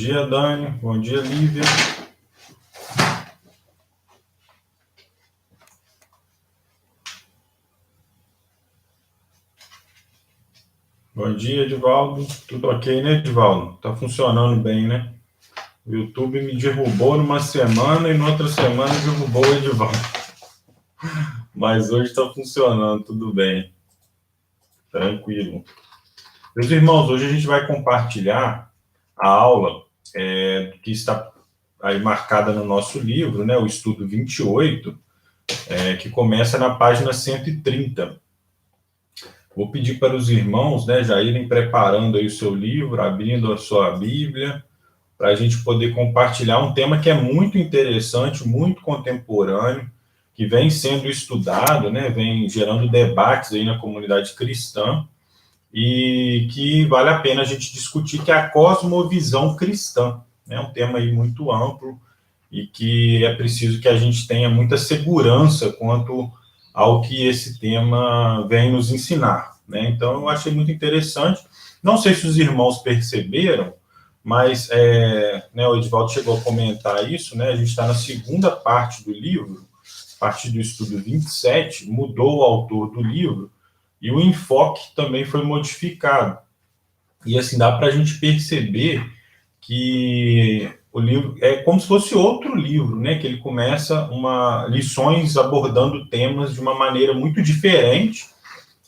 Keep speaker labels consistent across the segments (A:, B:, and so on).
A: Dia, Dani. Bom dia, Lívia. Bom dia, Edivaldo. Tudo ok, né, Edivaldo? Tá funcionando bem, né? O YouTube me derrubou numa semana e na outra semana derrubou o Edivaldo. Mas hoje está funcionando, tudo bem. Tranquilo. Meus irmãos, hoje a gente vai compartilhar a aula que está aí marcada no nosso livro, né? O estudo 28, que começa na página 130. Vou pedir para os irmãos, né, já irem preparando aí o seu livro, abrindo a sua Bíblia, para a gente poder compartilhar um tema que é muito interessante, muito contemporâneo, que vem sendo estudado, né, vem gerando debates aí na comunidade cristã, e que vale a pena a gente discutir, que é a cosmovisão cristã. É um tema aí muito amplo e que é preciso que a gente tenha muita segurança quanto ao que esse tema vem nos ensinar, né? Então, eu achei muito interessante. Não sei se os irmãos perceberam, mas né, o Edivaldo chegou a comentar isso, né? A gente está na segunda parte do livro, a partir do estudo 27, mudou o autor do livro, e o enfoque também foi modificado. E assim, dá para a gente perceber que o livro é como se fosse outro livro, né? Que ele começa lições abordando temas de uma maneira muito diferente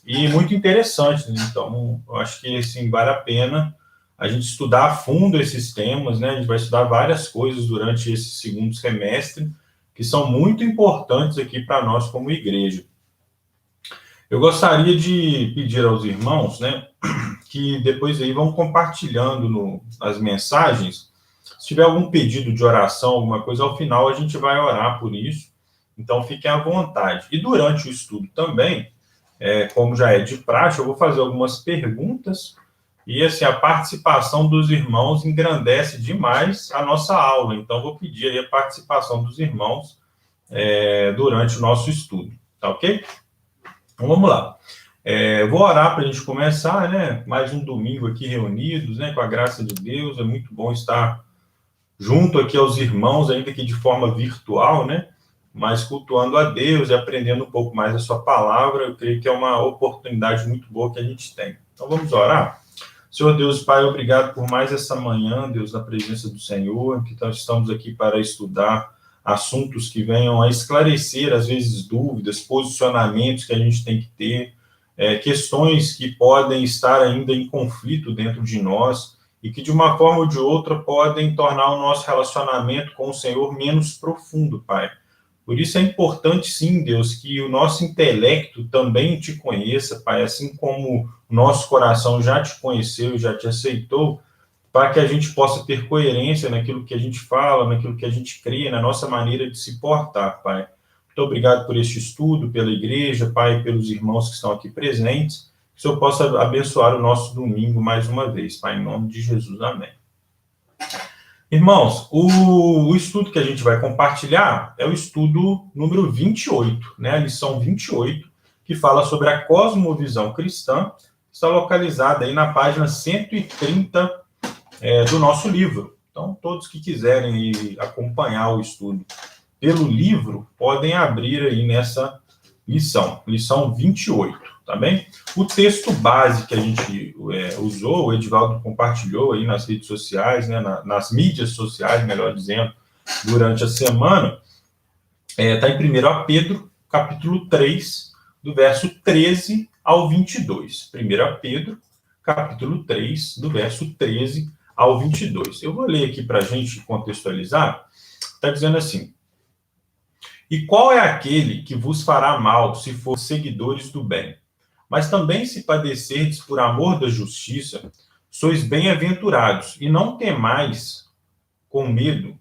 A: e muito interessante, né? Então, eu acho que assim, vale a pena a gente estudar a fundo esses temas, né? A gente vai estudar várias coisas durante esse segundo semestre que são muito importantes aqui para nós como igreja. Eu gostaria de pedir aos irmãos, né, que depois aí vão compartilhando as mensagens. Se tiver algum pedido de oração, alguma coisa, ao final a gente vai orar por isso. Então, fiquem à vontade. E durante o estudo também, como já é de praxe, eu vou fazer algumas perguntas e, assim, a participação dos irmãos engrandece demais a nossa aula. Então, vou pedir aí a participação dos irmãos durante o nosso estudo. Tá ok? Então, vamos lá. Vou orar para a gente começar, né? Mais um domingo aqui reunidos, né? Com a graça de Deus. É muito bom estar junto aqui aos irmãos, ainda que de forma virtual, né? Mas cultuando a Deus e aprendendo um pouco mais a sua palavra. Eu creio que é uma oportunidade muito boa que a gente tem. Então, vamos orar? Senhor Deus, Pai, obrigado por mais essa manhã, Deus, na presença do Senhor, que nós estamos aqui para estudar assuntos que venham a esclarecer, às vezes, dúvidas, posicionamentos que a gente tem que ter, questões que podem estar ainda em conflito dentro de nós e que, de uma forma ou de outra, podem tornar o nosso relacionamento com o Senhor menos profundo, Pai. Por isso é importante, sim, Deus, que o nosso intelecto também te conheça, Pai, assim como o nosso coração já te conheceu, já te aceitou, para que a gente possa ter coerência naquilo que a gente fala, naquilo que a gente crê, na nossa maneira de se portar, Pai. Muito obrigado por este estudo, pela igreja, Pai, pelos irmãos que estão aqui presentes. Que o Senhor possa abençoar o nosso domingo mais uma vez, Pai, em nome de Jesus. Amém. Irmãos, o estudo que a gente vai compartilhar é o estudo número 28, né? A lição 28, que fala sobre a cosmovisão cristã, está localizada aí na página 130 do nosso livro. Então, todos que quiserem acompanhar o estudo pelo livro, podem abrir aí nessa lição 28, tá bem? O texto base que a gente usou, o Edivaldo compartilhou aí nas redes sociais, né, nas mídias sociais, melhor dizendo, durante a semana, está em 1 Pedro, capítulo 3, do verso 13 ao 22. 1 Pedro, capítulo 3, do verso 13 ao 22. Eu vou ler aqui para a gente contextualizar. Está dizendo assim: e qual é aquele que vos fará mal se for seguidores do bem? Mas também se padecerdes por amor da justiça, sois bem-aventurados, e não temais com medo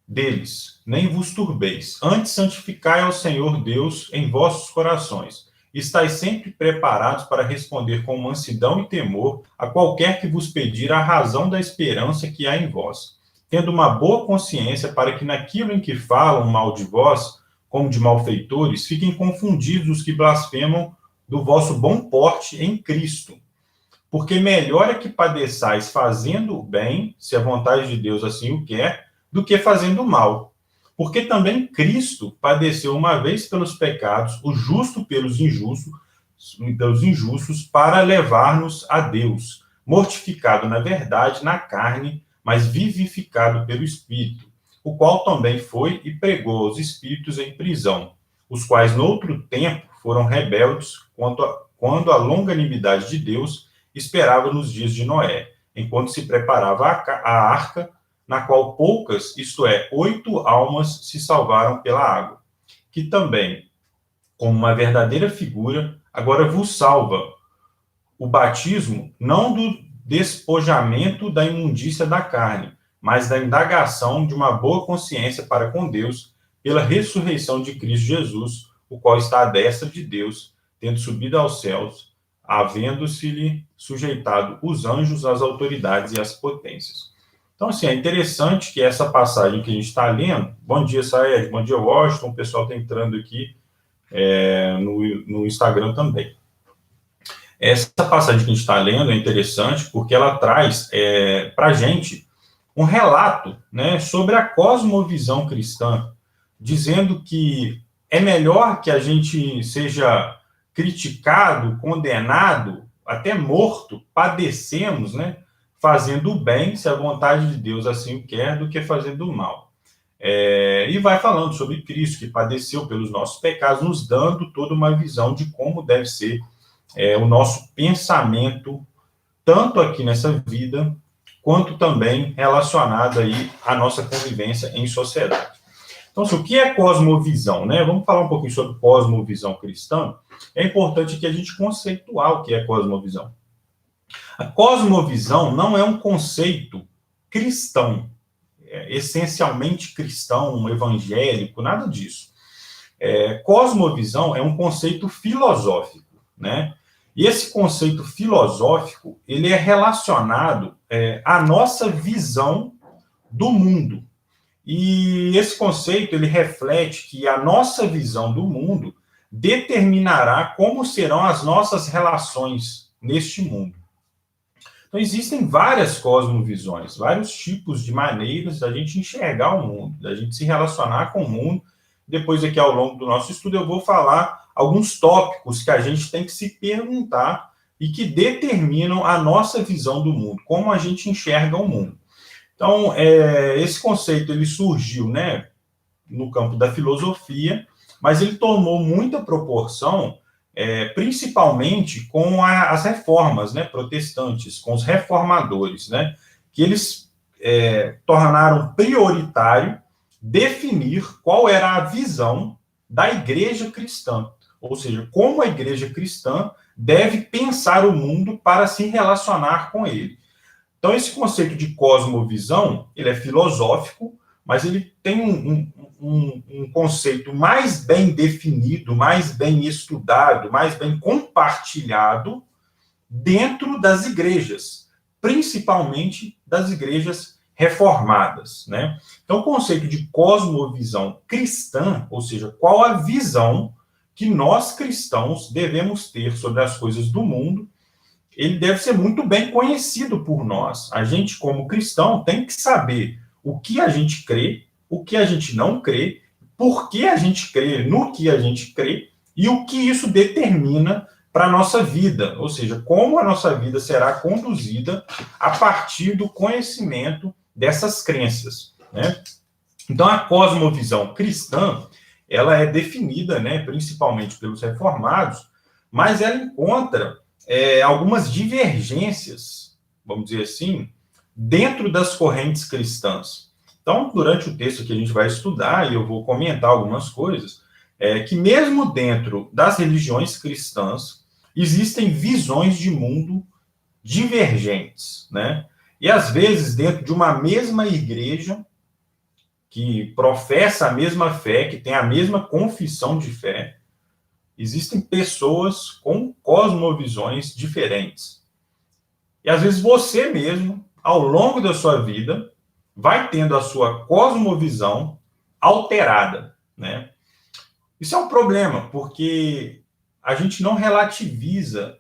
A: deles, nem vos turbeis. Antes santificai ao Senhor Deus em vossos corações. Estais sempre preparados para responder com mansidão e temor a qualquer que vos pedir a razão da esperança que há em vós, tendo uma boa consciência para que naquilo em que falam mal de vós, como de malfeitores, fiquem confundidos os que blasfemam do vosso bom porte em Cristo. Porque melhor é que padeçais fazendo o bem, se a vontade de Deus assim o quer, do que fazendo o mal. Porque também Cristo padeceu uma vez pelos pecados, o justo pelos injustos, para levar-nos a Deus, mortificado na verdade, na carne, mas vivificado pelo Espírito, o qual também foi e pregou aos espíritos em prisão, os quais noutro tempo foram rebeldes quando a longanimidade de Deus esperava nos dias de Noé, enquanto se preparava a arca, na qual poucas, isto é, 8 almas se salvaram pela água, que também, como uma verdadeira figura, agora vos salva o batismo não do despojamento da imundícia da carne, mas da indagação de uma boa consciência para com Deus pela ressurreição de Cristo Jesus, o qual está à destra de Deus, tendo subido aos céus, havendo-se-lhe sujeitado os anjos, as autoridades e as potências. Então, assim, é interessante que essa passagem que a gente está lendo... Bom dia, Saed, bom dia, Washington, o pessoal está entrando aqui no Instagram também. Essa passagem que a gente está lendo é interessante porque ela traz para a gente um relato, né, sobre a cosmovisão cristã, dizendo que é melhor que a gente seja criticado, condenado, até morto, padecemos, né, fazendo o bem, se a vontade de Deus assim o quer, do que fazendo o mal. E vai falando sobre Cristo, que padeceu pelos nossos pecados, nos dando toda uma visão de como deve ser o nosso pensamento, tanto aqui nessa vida, quanto também relacionado aí à nossa convivência em sociedade. Então, assim, o que é cosmovisão, né? Vamos falar um pouquinho sobre cosmovisão cristã. É importante que a gente conceituar o que é cosmovisão. A cosmovisão não é um conceito cristão, essencialmente cristão, evangélico, nada disso. Cosmovisão é um conceito filosófico, né? E esse conceito filosófico, ele é relacionado à nossa visão do mundo. E esse conceito, ele reflete que a nossa visão do mundo determinará como serão as nossas relações neste mundo. Então, existem várias cosmovisões, vários tipos de maneiras da gente enxergar o mundo, da gente se relacionar com o mundo. Depois, aqui ao longo do nosso estudo, eu vou falar alguns tópicos que a gente tem que se perguntar e que determinam a nossa visão do mundo, como a gente enxerga o mundo. Então, esse conceito ele surgiu, né, no campo da filosofia, mas ele tomou muita proporção, principalmente com as reformas, né, protestantes, com os reformadores, né, que eles tornaram prioritário definir qual era a visão da igreja cristã, ou seja, como a igreja cristã deve pensar o mundo para se relacionar com ele. Então, esse conceito de cosmovisão, ele é filosófico, mas ele tem um conceito mais bem definido, mais bem estudado, mais bem compartilhado dentro das igrejas, principalmente das igrejas reformadas, né? Então, o conceito de cosmovisão cristã, ou seja, qual a visão que nós cristãos devemos ter sobre as coisas do mundo, ele deve ser muito bem conhecido por nós. A gente, como cristão, tem que saber o que a gente crê, o que a gente não crê, por que a gente crê no que a gente crê e o que isso determina para a nossa vida, ou seja, como a nossa vida será conduzida a partir do conhecimento dessas crenças, né? Então, a cosmovisão cristã, ela é definida, né, principalmente pelos reformados, mas ela encontra algumas divergências, vamos dizer assim, dentro das correntes cristãs. Então, durante o texto que a gente vai estudar, e eu vou comentar algumas coisas, que mesmo dentro das religiões cristãs, existem visões de mundo divergentes, né? E, às vezes, dentro de uma mesma igreja, que professa a mesma fé, que tem a mesma confissão de fé, existem pessoas com cosmovisões diferentes. E, às vezes, você mesmo, ao longo da sua vida, vai tendo a sua cosmovisão alterada, né? Isso é um problema, porque a gente não relativiza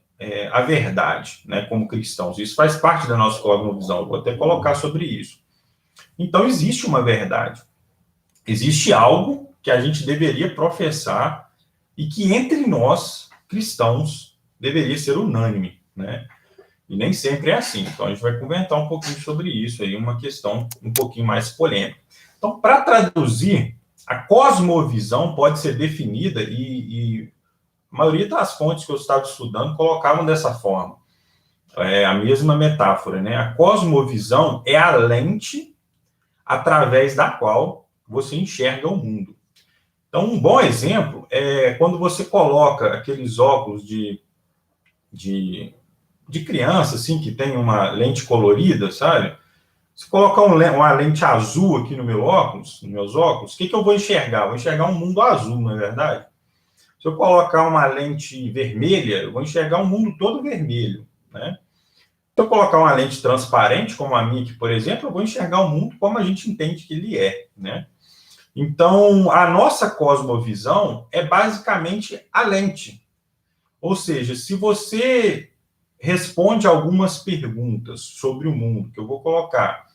A: a verdade, né, como cristãos. Isso faz parte da nossa cosmovisão. Eu vou até colocar sobre isso. Então, existe uma verdade. Existe algo que a gente deveria professar e que entre nós, cristãos, deveria ser unânime, né? E nem sempre é assim. Então, a gente vai comentar um pouquinho sobre isso aí, uma questão um pouquinho mais polêmica. Então, para traduzir, a cosmovisão pode ser definida e a maioria das fontes que eu estava estudando colocavam dessa forma. É a mesma metáfora, né? A cosmovisão é a lente através da qual você enxerga o mundo. Então, um bom exemplo é quando você coloca aqueles óculos de criança, assim, que tem uma lente colorida, sabe? Se colocar uma lente azul aqui no meu óculos, nos meus óculos, o que eu vou enxergar? Eu vou enxergar um mundo azul, não é verdade? Se eu colocar uma lente vermelha, eu vou enxergar um mundo todo vermelho, né? Se eu colocar uma lente transparente, como a minha aqui, por exemplo, eu vou enxergar o mundo como a gente entende que ele é, né? Então, a nossa cosmovisão é basicamente a lente. Ou seja, se você responde algumas perguntas sobre o mundo, que eu vou colocar,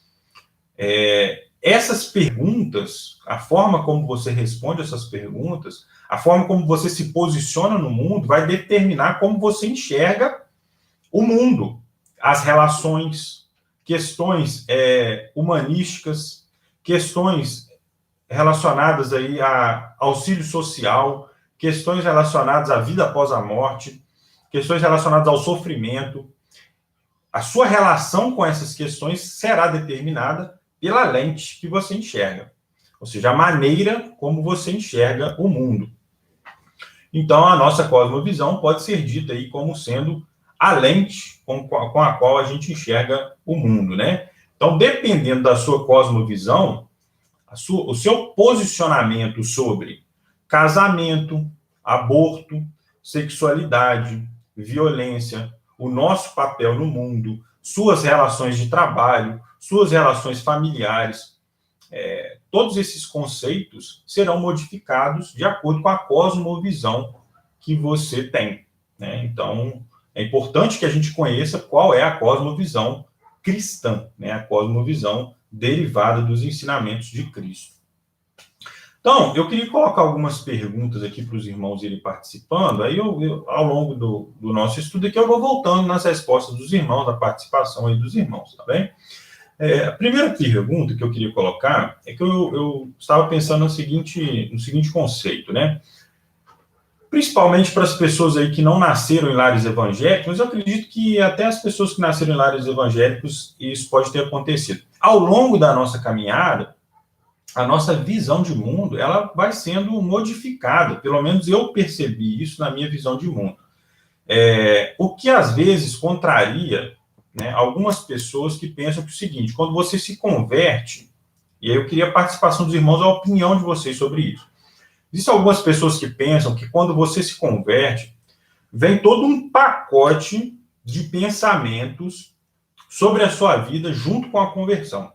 A: essas perguntas, a forma como você responde essas perguntas, a forma como você se posiciona no mundo, vai determinar como você enxerga o mundo, as relações, questões humanísticas, questões relacionadas aí a auxílio social, questões relacionadas à vida após a morte, questões relacionadas ao sofrimento. A sua relação com essas questões será determinada pela lente que você enxerga, ou seja, a maneira como você enxerga o mundo. Então, a nossa cosmovisão pode ser dita aí como sendo a lente com a qual a gente enxerga o mundo, né? Então, dependendo da sua cosmovisão, o seu posicionamento sobre casamento, aborto, sexualidade, violência, o nosso papel no mundo, suas relações de trabalho, suas relações familiares, todos esses conceitos serão modificados de acordo com a cosmovisão que você tem, né? Então, é importante que a gente conheça qual é a cosmovisão cristã, né? A cosmovisão derivada dos ensinamentos de Cristo. Então, eu queria colocar algumas perguntas aqui para os irmãos irem participando, aí ao longo do nosso estudo aqui eu vou voltando nas respostas dos irmãos, na participação aí dos irmãos, tá bem? A primeira pergunta que eu queria colocar é que eu estava pensando no seguinte conceito, né? Principalmente para as pessoas aí que não nasceram em lares evangélicos, mas eu acredito que até as pessoas que nasceram em lares evangélicos, isso pode ter acontecido. Ao longo da nossa caminhada, a nossa visão de mundo, ela vai sendo modificada, pelo menos eu percebi isso na minha visão de mundo. O que às vezes contraria, né, algumas pessoas que pensam que é o seguinte, quando você se converte, e aí eu queria a participação dos irmãos, a opinião de vocês sobre isso. Existem algumas pessoas que pensam que quando você se converte, vem todo um pacote de pensamentos sobre a sua vida junto com a conversão.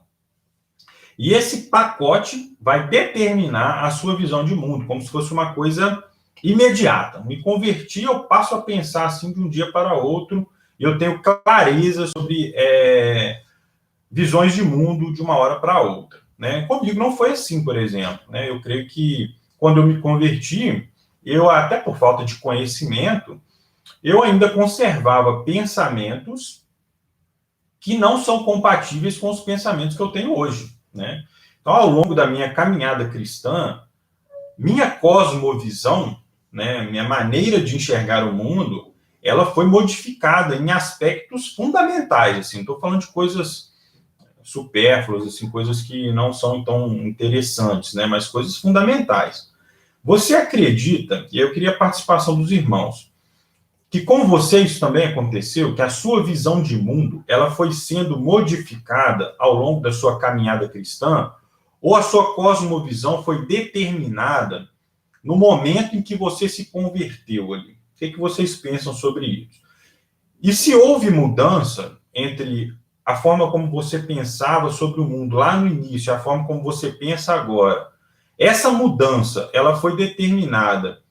A: E esse pacote vai determinar a sua visão de mundo, como se fosse uma coisa imediata. Me converti, eu passo a pensar assim de um dia para outro, e eu tenho clareza sobre visões de mundo de uma hora para outra, né? Comigo não foi assim, por exemplo, né? Eu creio que quando eu me converti, eu até por falta de conhecimento, eu ainda conservava pensamentos que não são compatíveis com os pensamentos que eu tenho hoje, né? Então, ao longo da minha caminhada cristã, minha cosmovisão, né, minha maneira de enxergar o mundo, ela foi modificada em aspectos fundamentais, assim, estou falando de coisas supérfluas, assim, coisas que não são tão interessantes, né, mas coisas fundamentais. Você acredita, e eu queria a participação dos irmãos, que com você isso também aconteceu, que a sua visão de mundo, ela foi sendo modificada ao longo da sua caminhada cristã, ou a sua cosmovisão foi determinada no momento em que você se converteu ali? O que vocês pensam sobre isso? E se houve mudança entre a forma como você pensava sobre o mundo lá no início, a forma como você pensa agora, essa mudança, ela foi determinada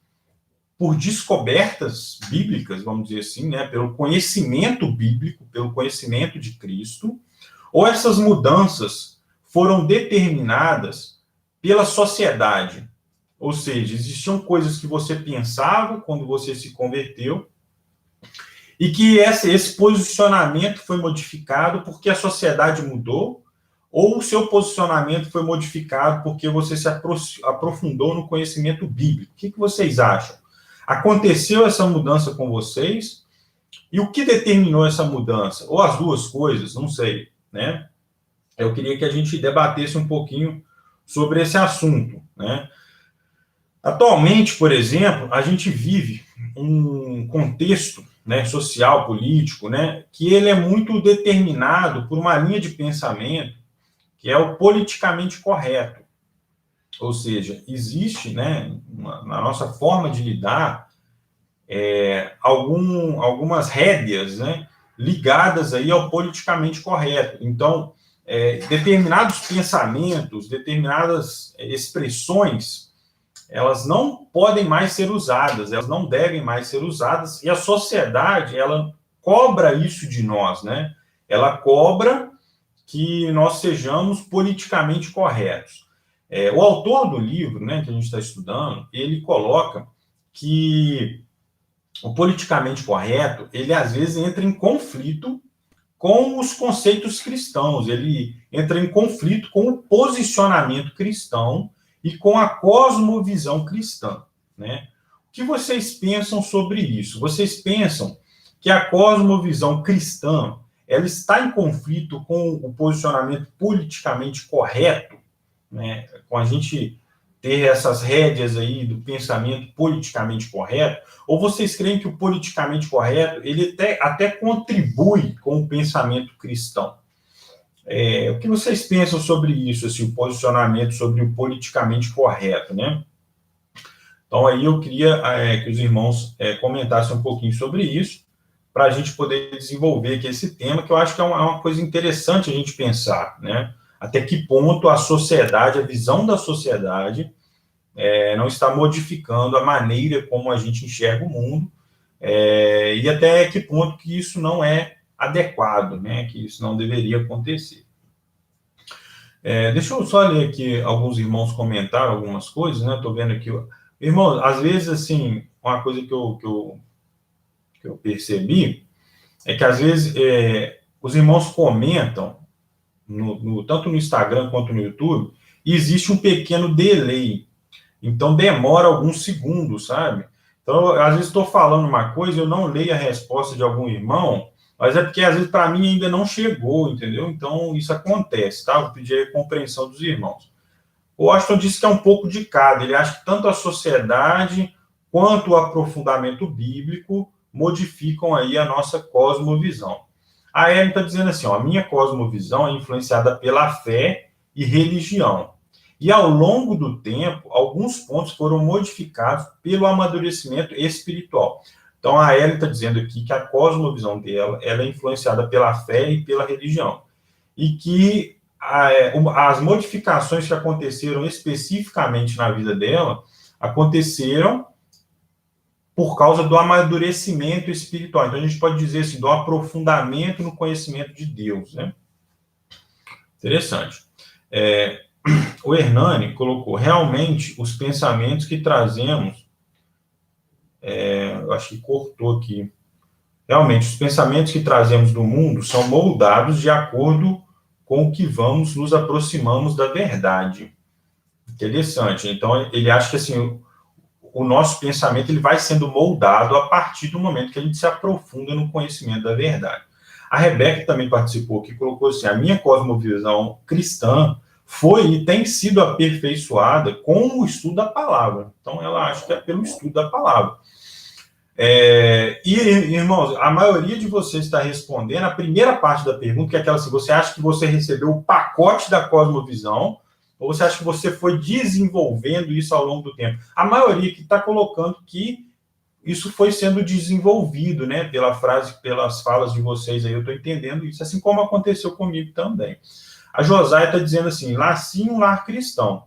A: por descobertas bíblicas, vamos dizer assim, né, pelo conhecimento bíblico, pelo conhecimento de Cristo, ou essas mudanças foram determinadas pela sociedade. Ou seja, existiam coisas que você pensava quando você se converteu e que esse posicionamento foi modificado porque a sociedade mudou, ou o seu posicionamento foi modificado porque você se aprofundou no conhecimento bíblico. O que vocês acham? Aconteceu essa mudança com vocês? E o que determinou essa mudança? Ou as duas coisas, não sei, né? Eu queria que a gente debatesse um pouquinho sobre esse assunto, né? Atualmente, por exemplo, a gente vive um contexto, né, social, político, né, que ele é muito determinado por uma linha de pensamento que é o politicamente correto. Ou seja, existe, né, na nossa forma de lidar, algumas rédeas, né, ligadas aí ao politicamente correto. Então, determinados pensamentos, determinadas expressões, elas não podem mais ser usadas, elas não devem mais ser usadas, e a sociedade, ela cobra isso de nós, né? Ela cobra que nós sejamos politicamente corretos. O autor do livro, né, que a gente está estudando, ele coloca que o politicamente correto, ele às vezes entra em conflito com os conceitos cristãos, ele entra em conflito com o posicionamento cristão e com a cosmovisão cristã, né? O que vocês pensam sobre isso? Vocês pensam que a cosmovisão cristã, ela está em conflito com o posicionamento politicamente correto, né? Com a gente ter essas rédeas aí do pensamento politicamente correto? Ou vocês creem que o politicamente correto, ele até contribui com o pensamento cristão? O que vocês pensam sobre isso, assim, o posicionamento sobre o politicamente correto, né? Então, aí eu queria que os irmãos comentassem um pouquinho sobre isso, para a gente poder desenvolver aqui esse tema, que eu acho que é uma coisa interessante a gente pensar, né? Até que ponto a sociedade, a visão da sociedade, não está modificando a maneira como a gente enxerga o mundo, e até que ponto que isso não é adequado, né? Que isso não deveria acontecer. Deixa eu só ler aqui, alguns irmãos comentaram algumas coisas, né? Estou vendo aqui. Irmão, às vezes, assim, uma coisa que eu percebi é que, às vezes, os irmãos comentam, tanto no Instagram quanto no YouTube, e existe um pequeno delay. Então, demora alguns segundos, sabe? Então, às vezes, estou falando uma coisa, eu não leio a resposta de algum irmão, mas é porque, às vezes, para mim ainda não chegou, entendeu? Então, isso acontece, tá? Vou pedir a compreensão dos irmãos. O Washington disse que é um pouco de cada. Ele acha que tanto a sociedade quanto o aprofundamento bíblico modificam aí a nossa cosmovisão. A Ellen está dizendo assim, ó, a minha cosmovisão é influenciada pela fé e religião. E ao longo do tempo, alguns pontos foram modificados pelo amadurecimento espiritual. Então, a Ellen está dizendo aqui que a cosmovisão dela, ela é influenciada pela fé e pela religião. E que as modificações que aconteceram especificamente na vida dela, aconteceram por causa do amadurecimento espiritual. Então, a gente pode dizer assim, do aprofundamento no conhecimento de Deus, né? Interessante. O Hernani colocou, realmente, os pensamentos que trazemos, eu acho que cortou aqui, realmente, os pensamentos que trazemos do mundo são moldados de acordo com o que nos aproximamos da verdade. Interessante. Então, ele acha que, assim, o nosso pensamento ele vai sendo moldado a partir do momento que a gente se aprofunda no conhecimento da verdade. A Rebeca também participou, que colocou assim, a minha cosmovisão cristã foi e tem sido aperfeiçoada com o estudo da palavra. Então, ela acha que é pelo estudo da palavra. E, irmãos, a maioria de vocês está respondendo a primeira parte da pergunta, que é aquela assim, você acha que você recebeu o pacote da cosmovisão, ou você acha que você foi desenvolvendo isso ao longo do tempo? A maioria que está colocando que isso foi sendo desenvolvido, né, pelas falas de vocês aí, eu estou entendendo isso, assim como aconteceu comigo também. A Josaia está dizendo assim, nasci em um lar cristão.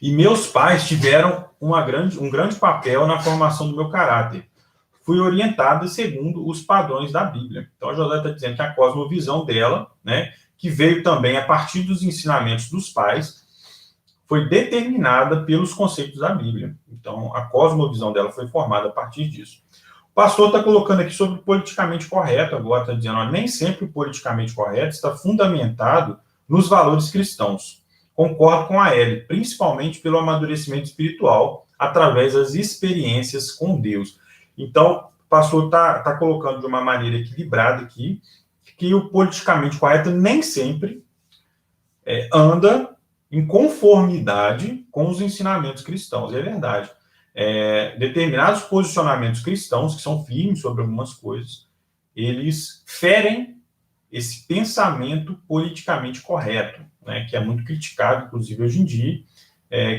A: E meus pais tiveram um grande papel na formação do meu caráter. Fui orientada segundo os padrões da Bíblia. Então, a José está dizendo que a cosmovisão dela, né, que veio também a partir dos ensinamentos dos pais, foi determinada pelos conceitos da Bíblia. Então, a cosmovisão dela foi formada a partir disso. O pastor está colocando aqui sobre o politicamente correto, agora está dizendo, ó, nem sempre o politicamente correto está fundamentado nos valores cristãos. Concordo com a Ellie, principalmente pelo amadurecimento espiritual, através das experiências com Deus. Então, o pastor está colocando de uma maneira equilibrada aqui, que o politicamente correto nem sempre anda em conformidade com os ensinamentos cristãos. É verdade. Determinados posicionamentos cristãos, que são firmes sobre algumas coisas, eles ferem esse pensamento politicamente correto, né, que é muito criticado, inclusive hoje em dia,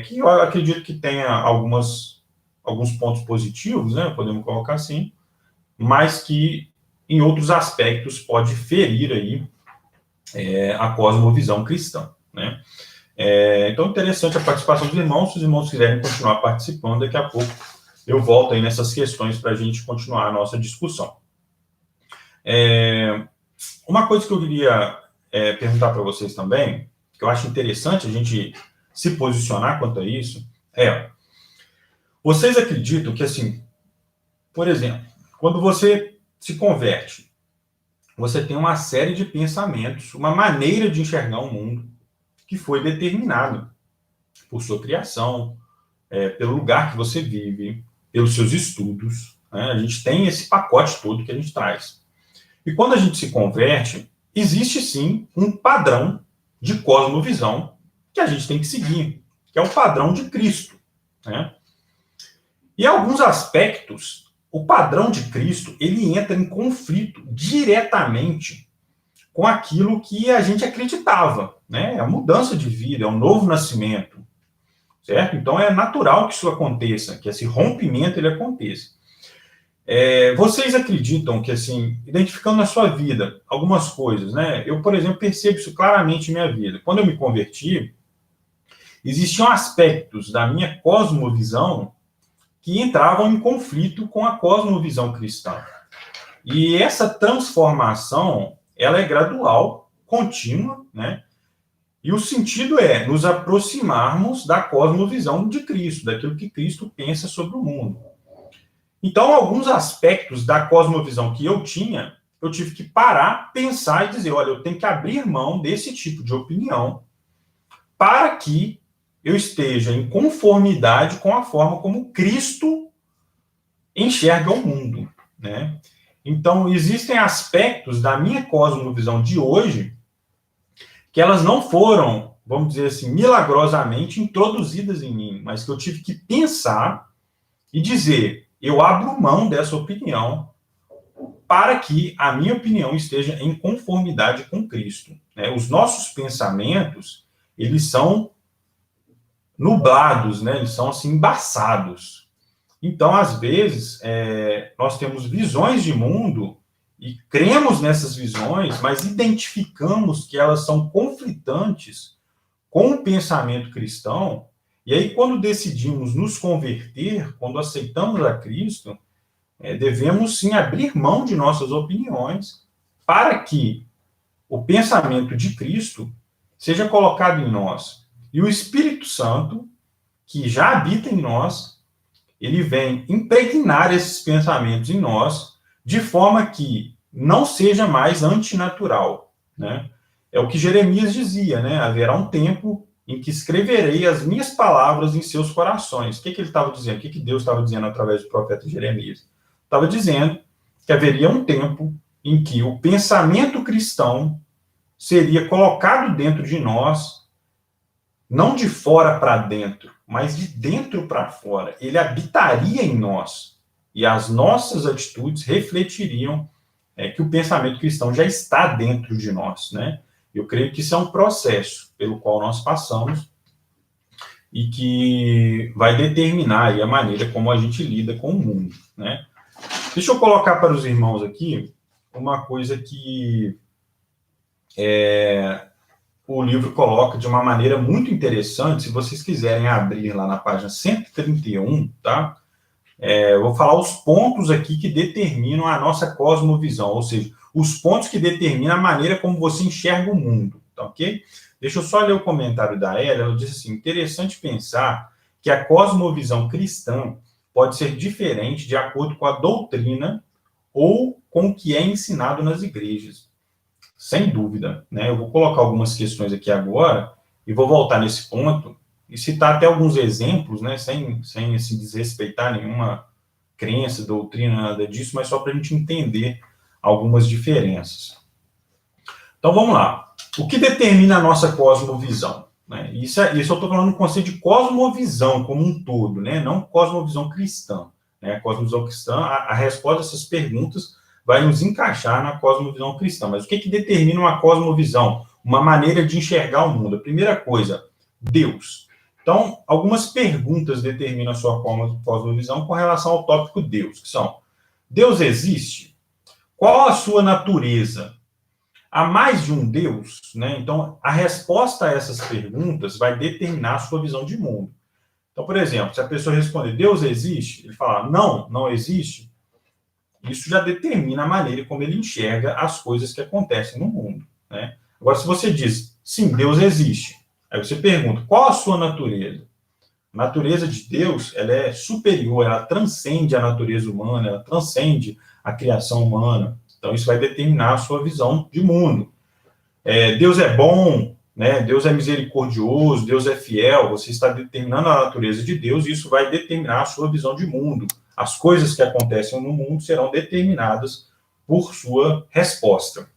A: que eu acredito que tenha alguns pontos positivos, né, podemos colocar assim, mas que em outros aspectos pode ferir aí a cosmovisão cristã, né? Então, interessante a participação dos irmãos. Se os irmãos quiserem continuar participando, daqui a pouco eu volto aí nessas questões para a gente continuar a nossa discussão. Uma coisa que eu queria perguntar para vocês também, que eu acho interessante a gente se posicionar quanto a isso, vocês acreditam que, assim, por exemplo, quando você se converte, você tem uma série de pensamentos, uma maneira de enxergar o mundo que foi determinado por sua criação, pelo lugar que você vive, pelos seus estudos, né? A gente tem esse pacote todo que a gente traz. E quando a gente se converte, existe sim um padrão de cosmovisão que a gente tem que seguir, que é o padrão de Cristo, né? E em alguns aspectos, o padrão de Cristo, ele entra em conflito diretamente com aquilo que a gente acreditava, né? É a mudança de vida, é um novo nascimento, certo? Então é natural que isso aconteça, que esse rompimento ele aconteça. Vocês acreditam que, assim, identificando na sua vida algumas coisas, né? Eu, por exemplo, percebo isso claramente em minha vida. Quando eu me converti, existiam aspectos da minha cosmovisão que entravam em conflito com a cosmovisão cristã. E essa transformação, ela é gradual, contínua, né? E o sentido é nos aproximarmos da cosmovisão de Cristo, daquilo que Cristo pensa sobre o mundo. Então, alguns aspectos da cosmovisão que eu tinha, eu tive que parar, pensar e dizer, olha, eu tenho que abrir mão desse tipo de opinião para que eu esteja em conformidade com a forma como Cristo enxerga o mundo, né? Então, existem aspectos da minha cosmovisão de hoje que elas não foram, vamos dizer assim, milagrosamente introduzidas em mim, mas que eu tive que pensar e dizer, eu abro mão dessa opinião para que a minha opinião esteja em conformidade com Cristo, né? Os nossos pensamentos, eles são nublados, né? Eles são assim embaçados. Então, às vezes, nós temos visões de mundo e cremos nessas visões, mas identificamos que elas são conflitantes com o pensamento cristão. E aí, quando decidimos nos converter, quando aceitamos a Cristo, devemos sim abrir mão de nossas opiniões para que o pensamento de Cristo seja colocado em nós. E o Espírito Santo, que já habita em nós, ele vem impregnar esses pensamentos em nós, de forma que não seja mais antinatural, né? É o que Jeremias dizia, né? Haverá um tempo em que escreverei as minhas palavras em seus corações. O que ele estava dizendo? O que Deus estava dizendo através do profeta Jeremias? Estava dizendo que haveria um tempo em que o pensamento cristão seria colocado dentro de nós, não de fora para dentro, mas de dentro para fora. Ele habitaria em nós. E as nossas atitudes refletiriam que o pensamento cristão já está dentro de nós, né? Eu creio que isso é um processo pelo qual nós passamos e que vai determinar aí a maneira como a gente lida com o mundo, né? Deixa eu colocar para os irmãos aqui uma coisa que o livro coloca de uma maneira muito interessante. Se vocês quiserem abrir lá na página 131, tá? Eu vou falar os pontos aqui que determinam a nossa cosmovisão, ou seja, os pontos que determinam a maneira como você enxerga o mundo, tá ok? Deixa eu só ler o comentário da Ela. Ela diz assim: interessante pensar que a cosmovisão cristã pode ser diferente de acordo com a doutrina ou com o que é ensinado nas igrejas. Sem dúvida, né? Eu vou colocar algumas questões aqui agora e vou voltar nesse ponto e citar até alguns exemplos, né? Sem assim, desrespeitar nenhuma crença, doutrina, nada disso, mas só para a gente entender algumas diferenças. Então vamos lá. O que determina a nossa cosmovisão? Né? Isso eu estou falando do conceito de cosmovisão como um todo, né? Não cosmovisão cristã. Né? A cosmovisão cristã, a resposta a essas perguntas vai nos encaixar na cosmovisão cristã. Mas o que determina uma cosmovisão? Uma maneira de enxergar o mundo. A primeira coisa, Deus. Então, algumas perguntas determinam a sua cosmovisão com relação ao tópico Deus, que são: Deus existe? Qual a sua natureza? Há mais de um Deus? Né? Então, a resposta a essas perguntas vai determinar a sua visão de mundo. Então, por exemplo, se a pessoa responder Deus existe, ele falar não, não existe, isso já determina a maneira como ele enxerga as coisas que acontecem no mundo. Né? Agora, se você diz sim, Deus existe, aí você pergunta qual a sua natureza? A natureza de Deus, ela é superior, ela transcende a natureza humana, ela transcende a criação humana. Então, isso vai determinar a sua visão de mundo. Deus é bom, né? Deus é misericordioso, Deus é fiel. Você está determinando a natureza de Deus e isso vai determinar a sua visão de mundo. As coisas que acontecem no mundo serão determinadas por sua resposta.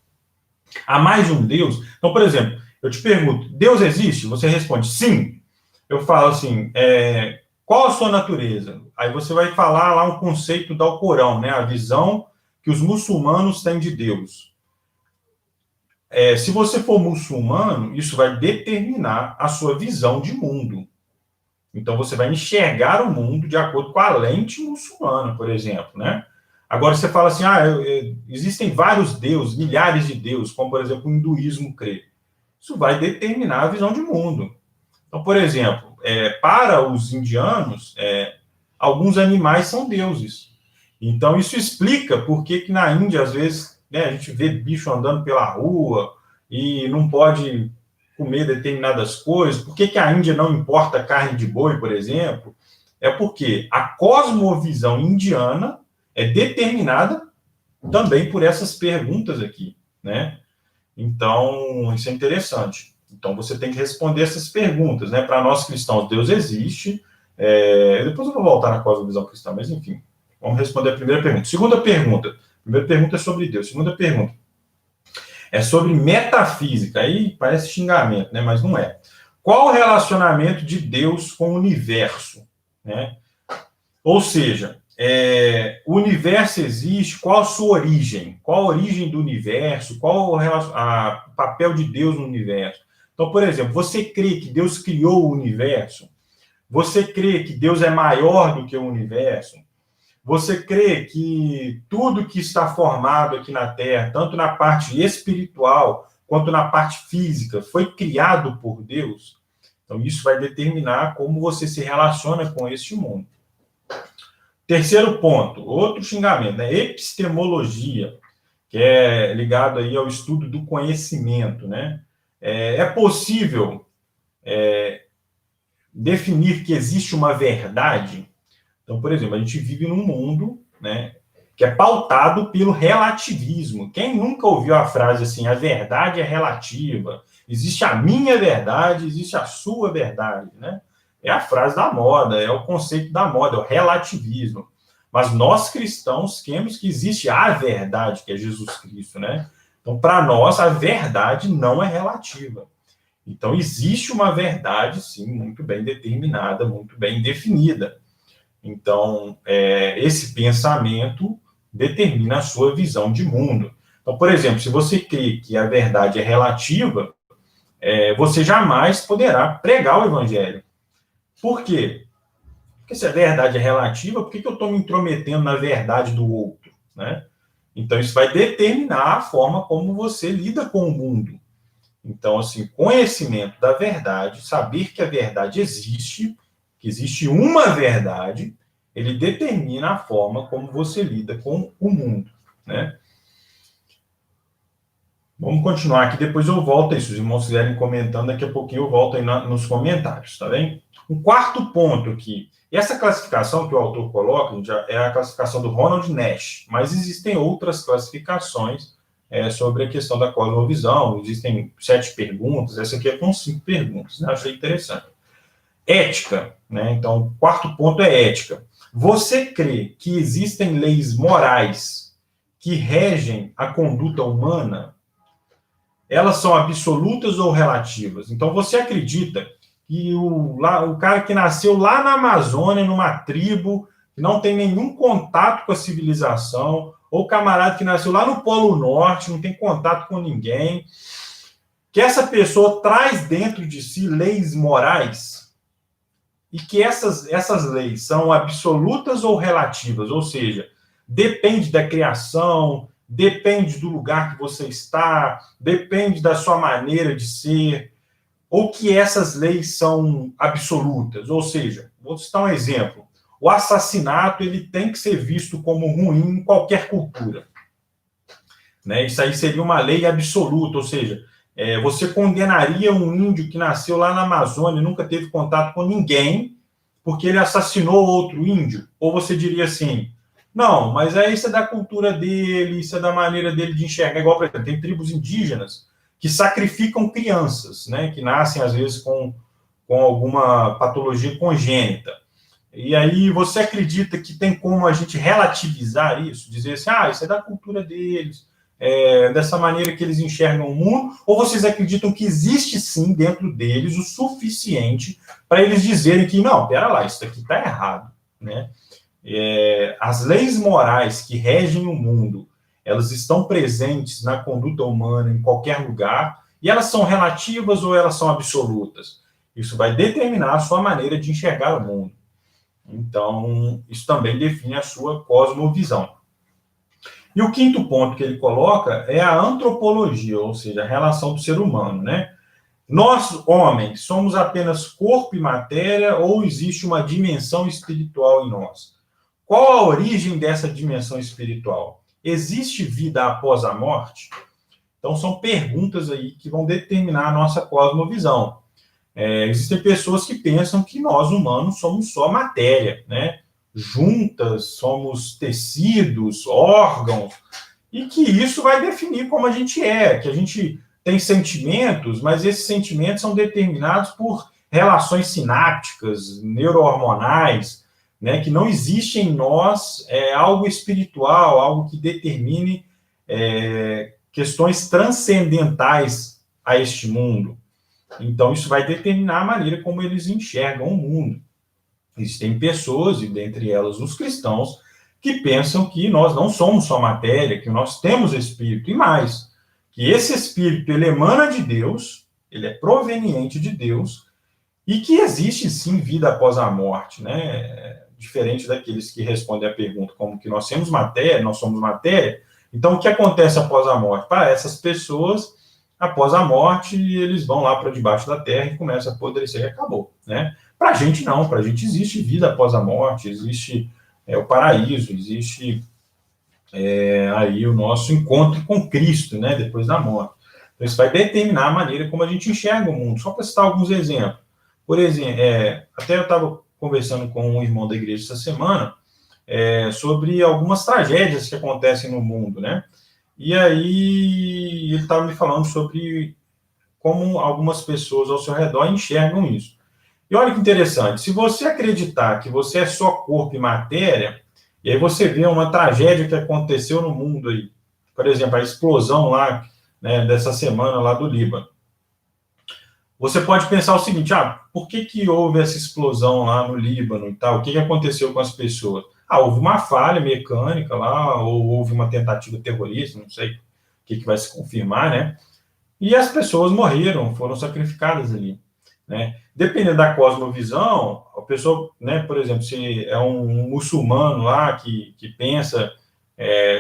A: Há mais de um Deus? Então, por exemplo, eu te pergunto, Deus existe? Você responde sim. Eu falo assim, qual a sua natureza? Aí você vai falar lá um conceito do Alcorão, né? A visão que os muçulmanos têm de Deus. Se você for muçulmano, isso vai determinar a sua visão de mundo. Então, você vai enxergar o mundo de acordo com a lente muçulmana, por exemplo, né? Agora, você fala assim, existem vários deuses, milhares de deuses, como, por exemplo, o hinduísmo crê. Isso vai determinar a visão de mundo. Então, por exemplo, para os indianos, alguns animais são deuses. Então, isso explica por que na Índia, às vezes, né, a gente vê bicho andando pela rua e não pode comer determinadas coisas. Por que a Índia não importa carne de boi, por exemplo? É porque a cosmovisão indiana é determinada também por essas perguntas aqui, né? Então, isso é interessante. Então, você tem que responder essas perguntas, né? Para nós cristãos, Deus existe. Depois eu vou voltar na cosmovisão cristã, mas enfim. Vamos responder a primeira pergunta. Segunda pergunta. Primeira pergunta é sobre Deus. Segunda pergunta é sobre metafísica. Aí parece xingamento, né? Mas não é. Qual o relacionamento de Deus com o universo? Né? Ou seja, o universo existe, qual a sua origem? Qual a origem do universo? Qual o papel de Deus no universo? Então, por exemplo, você crê que Deus criou o universo? Você crê que Deus é maior do que o universo? Você crê que tudo que está formado aqui na Terra, tanto na parte espiritual quanto na parte física, foi criado por Deus? Então, isso vai determinar como você se relaciona com este mundo. Terceiro ponto, outro xingamento, né? Epistemologia, que é ligado aí ao estudo do conhecimento, né? É possível definir que existe uma verdade? Então, por exemplo, a gente vive num mundo, né, que é pautado pelo relativismo. Quem nunca ouviu a frase assim, a verdade é relativa, existe a minha verdade, existe a sua verdade, né? É a frase da moda, é o conceito da moda, é o relativismo. Mas nós cristãos temos que existe a verdade, que é Jesus Cristo, né? Então, para nós, a verdade não é relativa. Então, existe uma verdade, sim, muito bem determinada, muito bem definida. Então, esse pensamento determina a sua visão de mundo. Então, por exemplo, se você crê que a verdade é relativa, você jamais poderá pregar o evangelho. Por quê? Porque se a verdade é relativa, por que eu estou me intrometendo na verdade do outro? Né? Então, isso vai determinar a forma como você lida com o mundo. Então, assim, conhecimento da verdade, saber que a verdade existe, que existe uma verdade, ele determina a forma como você lida com o mundo, né? Vamos continuar aqui, depois eu volto aí. Se os irmãos quiserem comentando, daqui a pouquinho eu volto aí nos comentários, tá bem? Um quarto ponto aqui. Essa classificação que o autor coloca já é a classificação do Ronald Nash, mas existem outras classificações sobre a questão da cosmovisão. Existem 7 perguntas, essa aqui é com 5 perguntas, né? Achei interessante. Ética, né? Então, o quarto ponto é ética. Você crê que existem leis morais que regem a conduta humana? Elas são absolutas ou relativas? Então, você acredita que o cara que nasceu lá na Amazônia, numa tribo, que não tem nenhum contato com a civilização, ou o camarada que nasceu lá no Polo Norte, não tem contato com ninguém, que essa pessoa traz dentro de si leis morais e que essas leis são absolutas ou relativas? Ou seja, depende da criação, depende do lugar que você está, depende da sua maneira de ser, ou que essas leis são absolutas. Ou seja, vou citar um exemplo. O assassinato ele tem que ser visto como ruim em qualquer cultura, né? Isso aí seria uma lei absoluta, ou seja, você condenaria um índio que nasceu lá na Amazônia, nunca teve contato com ninguém, porque ele assassinou outro índio? Ou você diria assim, não, mas isso é da cultura dele, isso é da maneira dele de enxergar. Igual, por exemplo, tem tribos indígenas que sacrificam crianças, né, que nascem, às vezes, com alguma patologia congênita. E aí você acredita que tem como a gente relativizar isso? Dizer assim, isso é da cultura deles, dessa maneira que eles enxergam o mundo? Ou vocês acreditam que existe, sim, dentro deles o suficiente para eles dizerem que, não, pera lá, isso aqui está errado, né? As leis morais que regem o mundo, elas estão presentes na conduta humana em qualquer lugar, e elas são relativas ou elas são absolutas? Isso vai determinar a sua maneira de enxergar o mundo. Então, isso também define a sua cosmovisão. E o quinto ponto que ele coloca é a antropologia, ou seja, a relação do ser humano, né? Nós, homens, somos apenas corpo e matéria ou existe uma dimensão espiritual em nós? Qual a origem dessa dimensão espiritual? Existe vida após a morte? Então, são perguntas aí que vão determinar a nossa cosmovisão. Existem pessoas que pensam que nós, humanos, somos só matéria, né? Juntas, somos tecidos, órgãos, e que isso vai definir como a gente é, que a gente tem sentimentos, mas esses sentimentos são determinados por relações sinápticas, neurohormonais, né, que não existe em nós algo espiritual, algo que determine questões transcendentais a este mundo. Então, isso vai determinar a maneira como eles enxergam o mundo. Existem pessoas, e dentre elas os cristãos, que pensam que nós não somos só matéria, que nós temos espírito, e mais, que esse espírito ele emana de Deus, ele é proveniente de Deus, e que existe sim vida após a morte, né? Diferente daqueles que respondem a pergunta como que nós somos matéria, então o que acontece após a morte? Para essas pessoas, após a morte, eles vão lá para debaixo da terra e começam a apodrecer e acabou, né? Para a gente não, para a gente existe vida após a morte, existe o paraíso, existe aí o nosso encontro com Cristo, né, depois da morte. Então, isso vai determinar a maneira como a gente enxerga o mundo. Só para citar alguns exemplos. Por exemplo, até eu estava conversando com um irmão da igreja essa semana sobre algumas tragédias que acontecem no mundo, né? E aí ele estava me falando sobre como algumas pessoas ao seu redor enxergam isso. E olha que interessante, se você acreditar que você é só corpo e matéria, e aí você vê uma tragédia que aconteceu no mundo aí, por exemplo, a explosão lá, né, dessa semana lá do Líbano. Você pode pensar o seguinte, por que houve essa explosão lá no Líbano e tal? O que aconteceu com as pessoas? Houve uma falha mecânica lá, ou houve uma tentativa terrorista, não sei o que vai se confirmar, né? E as pessoas morreram, foram sacrificadas ali, né? Dependendo da cosmovisão, a pessoa, né, por exemplo, se é um muçulmano lá que pensa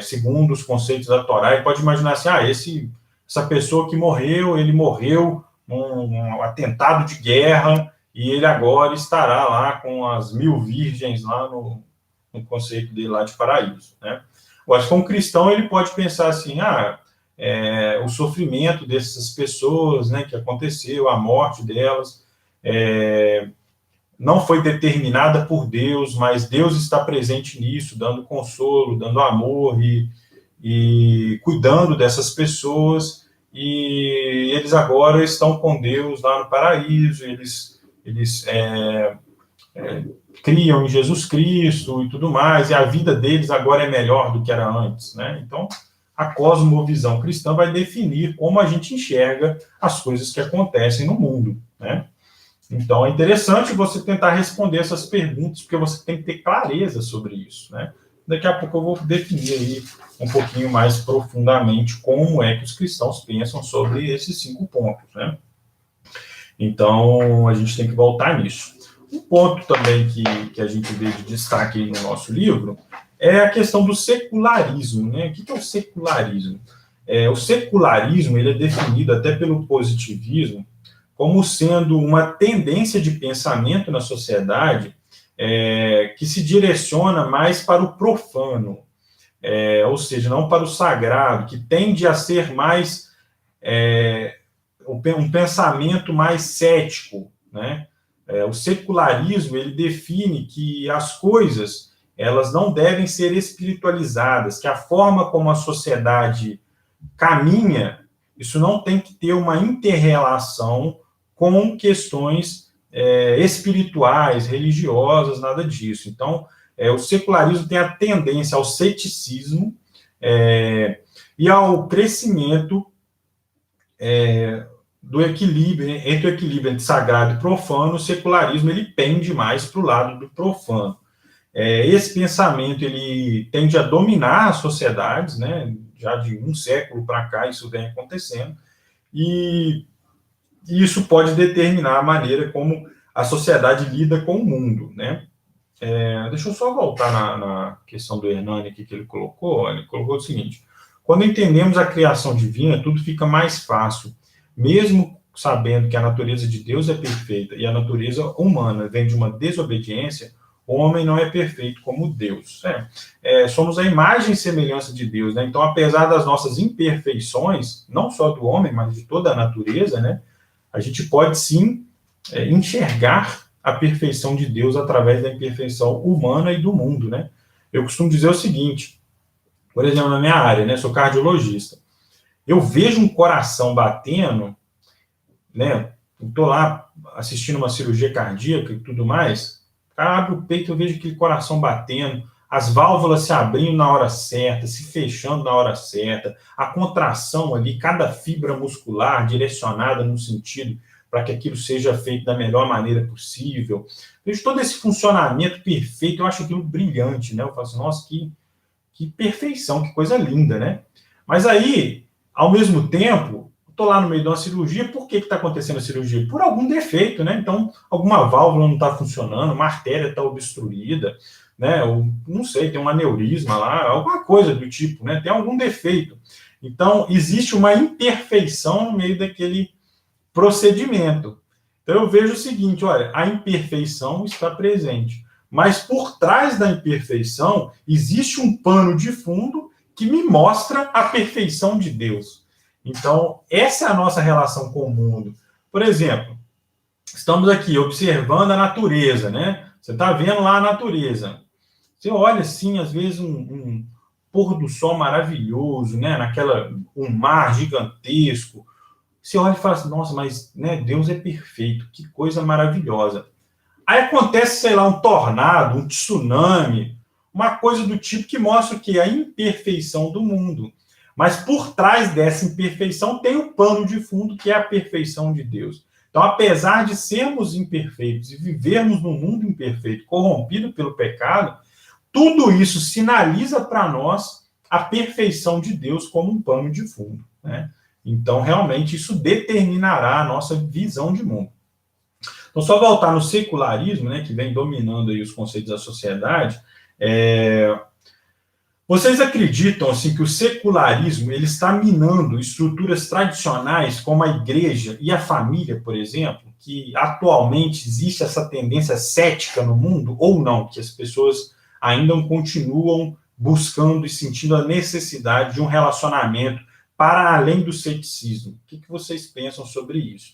A: segundo os conceitos da Torá, ele pode imaginar assim, essa pessoa que morreu, ele morreu num atentado de guerra, e ele agora estará lá com as 1000 virgens lá no conceito dele lá de paraíso, né? Eu acho que um cristão, ele pode pensar assim, o sofrimento dessas pessoas, né, que aconteceu, a morte delas, não foi determinada por Deus, mas Deus está presente nisso, dando consolo, dando amor e cuidando dessas pessoas, e eles agora estão com Deus lá no paraíso, eles criam em Jesus Cristo e tudo mais, e a vida deles agora é melhor do que era antes, né? Então, a cosmovisão cristã vai definir como a gente enxerga as coisas que acontecem no mundo, né? Então, é interessante você tentar responder essas perguntas, porque você tem que ter clareza sobre isso, né? Daqui a pouco eu vou definir aí um pouquinho mais profundamente como é que os cristãos pensam sobre esses 5 pontos, né? Então, a gente tem que voltar nisso. Um ponto também que a gente vê de destaque aí no nosso livro é a questão do secularismo, né? O que é o secularismo? O secularismo, ele é definido até pelo positivismo como sendo uma tendência de pensamento na sociedade que se direciona mais para o profano, ou seja, não para o sagrado, que tende a ser mais um pensamento mais cético, né? O secularismo, ele define que as coisas, elas não devem ser espiritualizadas, que a forma como a sociedade caminha, isso não tem que ter uma inter-relação com questões espirituais, religiosas, nada disso. Então, o secularismo tem a tendência ao ceticismo e ao crescimento do equilíbrio, entre o equilíbrio entre sagrado e profano. O secularismo, ele pende mais para o lado do profano. Esse pensamento, ele tende a dominar as sociedades, né? Já de um século para cá isso vem acontecendo, e isso pode determinar a maneira como a sociedade lida com o mundo, né? Deixa eu só voltar na questão do Hernani aqui que ele colocou o seguinte: quando entendemos a criação divina, tudo fica mais fácil, mesmo sabendo que a natureza de Deus é perfeita e a natureza humana vem de uma desobediência, o homem não é perfeito como Deus. Somos a imagem e semelhança de Deus, né? Então, apesar das nossas imperfeições, não só do homem, mas de toda a natureza, né, a gente pode sim enxergar a perfeição de Deus através da imperfeição humana e do mundo, né? Eu costumo dizer o seguinte, por exemplo, na minha área, né, sou cardiologista, eu vejo um coração batendo, né, estou lá assistindo uma cirurgia cardíaca e tudo mais, cara, abre o peito, eu vejo aquele coração batendo, as válvulas se abrindo na hora certa, se fechando na hora certa, a contração ali, cada fibra muscular direcionada no sentido para que aquilo seja feito da melhor maneira possível. Vejo todo esse funcionamento perfeito, eu acho aquilo brilhante, né? Eu falo assim, nossa, que perfeição, que coisa linda, né? Mas aí, ao mesmo tempo, estou lá no meio de uma cirurgia, por que está acontecendo a cirurgia? Por algum defeito, né? Então, alguma válvula não está funcionando, uma artéria está obstruída, né? Ou, não sei, tem um aneurisma lá, alguma coisa do tipo, né? Tem algum defeito. Então, existe uma imperfeição no meio daquele procedimento. Então, eu vejo o seguinte, olha, a imperfeição está presente, mas por trás da imperfeição existe um pano de fundo que me mostra a perfeição de Deus. Então, essa é a nossa relação com o mundo. Por exemplo, estamos aqui observando a natureza, né? Você está vendo lá a natureza. Você olha, assim, às vezes, um pôr do sol maravilhoso, né? Um mar gigantesco. Você olha e fala assim, nossa, mas né, Deus é perfeito, que coisa maravilhosa. Aí acontece, sei lá, um tornado, um tsunami, uma coisa do tipo que mostra o quê? A imperfeição do mundo. Mas por trás dessa imperfeição tem o pano de fundo, que é a perfeição de Deus. Então, apesar de sermos imperfeitos e vivermos num mundo imperfeito, corrompido pelo pecado, tudo isso sinaliza para nós a perfeição de Deus como um pano de fundo, né? Então, realmente, isso determinará a nossa visão de mundo. Então, só voltar no secularismo, né, que vem dominando aí os conceitos da sociedade, Vocês acreditam assim que o secularismo ele está minando estruturas tradicionais como a igreja e a família, por exemplo, que atualmente existe essa tendência cética no mundo ou não, que as pessoas ainda continuam buscando e sentindo a necessidade de um relacionamento para além do ceticismo? O que vocês pensam sobre isso?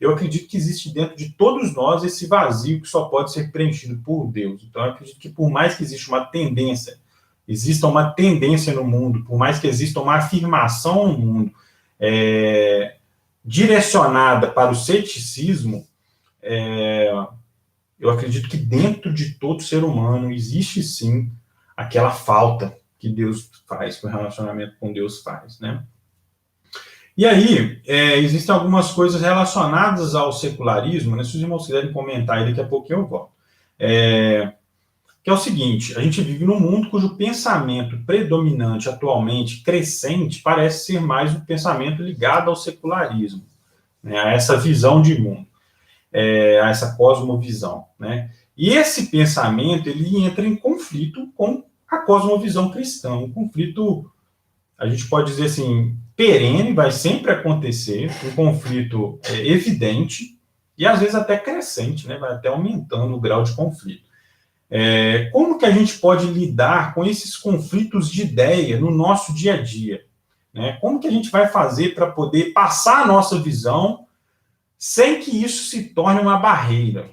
A: Eu acredito que existe dentro de todos nós esse vazio que só pode ser preenchido por Deus. Então, eu acredito que por mais que exista uma tendência no mundo, por mais que exista uma afirmação no mundo direcionada para o ceticismo, eu acredito que dentro de todo ser humano existe sim aquela falta que Deus faz, que o relacionamento com Deus faz, né? E aí, existem algumas coisas relacionadas ao secularismo, né? Se os irmãos quiserem comentar aí, daqui a pouquinho eu volto. Que é o seguinte, a gente vive num mundo cujo pensamento predominante atualmente, crescente, parece ser mais um pensamento ligado ao secularismo, né? A essa visão de mundo, a essa cosmovisão, né? E esse pensamento, ele entra em conflito com a cosmovisão cristã, um conflito, a gente pode dizer assim, perene, vai sempre acontecer, um conflito evidente e às vezes até crescente, né? Vai até aumentando o grau de conflito. Como que a gente pode lidar com esses conflitos de ideia no nosso dia a dia? Né? Como que a gente vai fazer para poder passar a nossa visão sem que isso se torne uma barreira?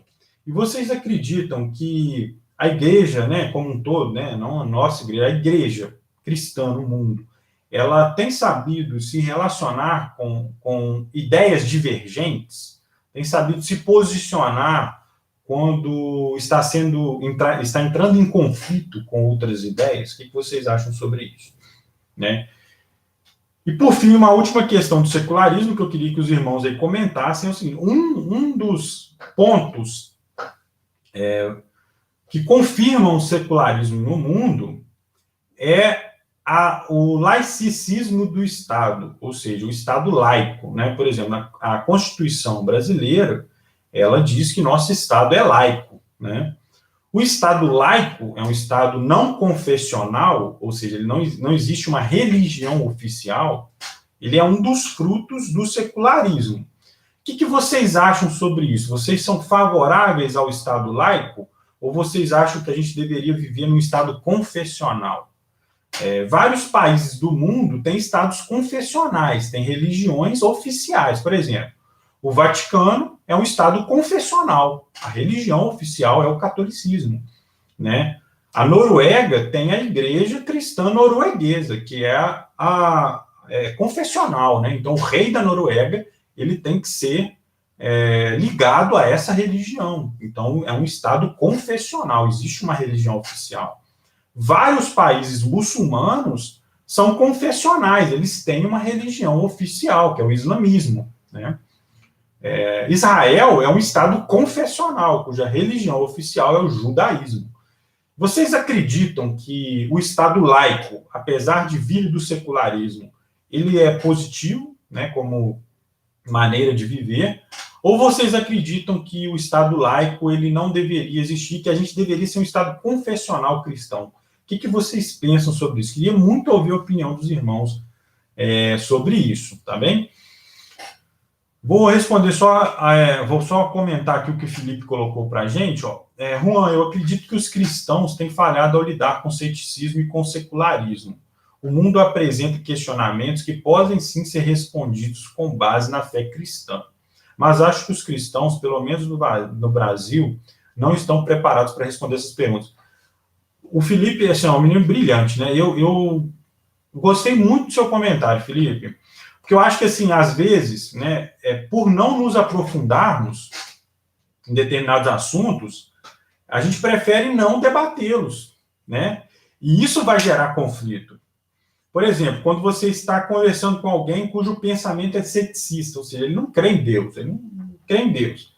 A: E vocês acreditam que a igreja, né, como um todo, né, não a nossa igreja, a igreja cristã no mundo, ela tem sabido se relacionar com ideias divergentes? Tem sabido se posicionar quando está entrando em conflito com outras ideias? O que vocês acham sobre isso? Né? E, por fim, uma última questão do secularismo que eu queria que os irmãos aí comentassem é o seguinte: um dos pontos que confirmam o secularismo no mundo é o laicismo do Estado, ou seja, o Estado laico. Né? Por exemplo, a Constituição brasileira, ela diz que nosso Estado é laico, né? O Estado laico é um Estado não confessional, ou seja, ele não existe uma religião oficial, ele é um dos frutos do secularismo. O que vocês acham sobre isso? Vocês são favoráveis ao Estado laico ou vocês acham que a gente deveria viver num Estado confessional? Vários países do mundo têm estados confessionais, têm religiões oficiais. Por exemplo, o Vaticano é um estado confessional. A religião oficial é o catolicismo, né? A Noruega tem a igreja cristã norueguesa, que é confessional, né? Então, o rei da Noruega, ele tem que ser ligado a essa religião. Então, é um estado confessional, existe uma religião oficial. Vários países muçulmanos são confessionais, eles têm uma religião oficial, que é o islamismo, né? Israel é um estado confessional, cuja religião oficial é o judaísmo. Vocês acreditam que o Estado laico, apesar de vir do secularismo, ele é positivo, né, como maneira de viver? Ou vocês acreditam que o Estado laico ele não deveria existir, que a gente deveria ser um Estado confessional cristão? O que vocês pensam sobre isso? Queria muito ouvir a opinião dos irmãos sobre isso, tá bem? Vou responder vou só comentar aqui o que o Felipe colocou para a gente. Juan, eu acredito que os cristãos têm falhado ao lidar com o ceticismo e com o secularismo. O mundo apresenta questionamentos que podem sim ser respondidos com base na fé cristã. Mas acho que os cristãos, pelo menos no Brasil, não estão preparados para responder essas perguntas. O Felipe é um menino brilhante, né? Eu gostei muito do seu comentário, Felipe. Porque eu acho que, assim, às vezes, né, por não nos aprofundarmos em determinados assuntos, a gente prefere não debatê-los, né? E isso vai gerar conflito. Por exemplo, quando você está conversando com alguém cujo pensamento é ceticista, ou seja, ele não crê em Deus, ele não crê em Deus.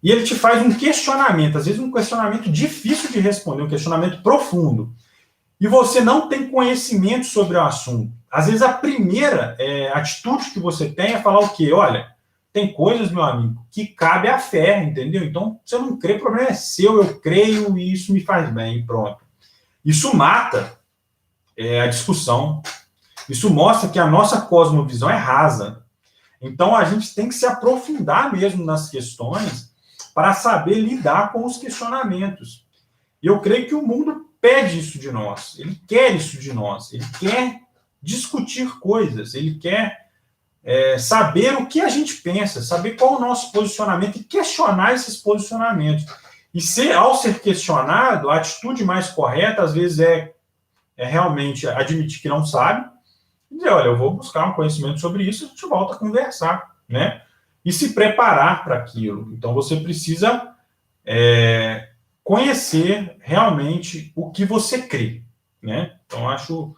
A: E ele te faz um questionamento, às vezes um questionamento difícil de responder, um questionamento profundo. E você não tem conhecimento sobre o assunto. Às vezes a primeira atitude que você tem é falar o quê? Olha, tem coisas, meu amigo, que cabe à fé, entendeu? Então, se eu não crer, o problema é seu, eu creio e isso me faz bem, pronto. Isso mata a discussão. Isso mostra que a nossa cosmovisão é rasa. Então, a gente tem que se aprofundar mesmo nas questões para saber lidar com os questionamentos. E eu creio que o mundo pede isso de nós. Ele quer isso de nós. Ele quer discutir coisas. Ele quer saber o que a gente pensa, saber qual é o nosso posicionamento e questionar esses posicionamentos. E ao ser questionado, a atitude mais correta, às vezes, é realmente admitir que não sabe, e dizer, olha, eu vou buscar um conhecimento sobre isso, a gente volta a conversar, né? E se preparar para aquilo. Então, você precisa conhecer realmente o que você crê, né? Então, acho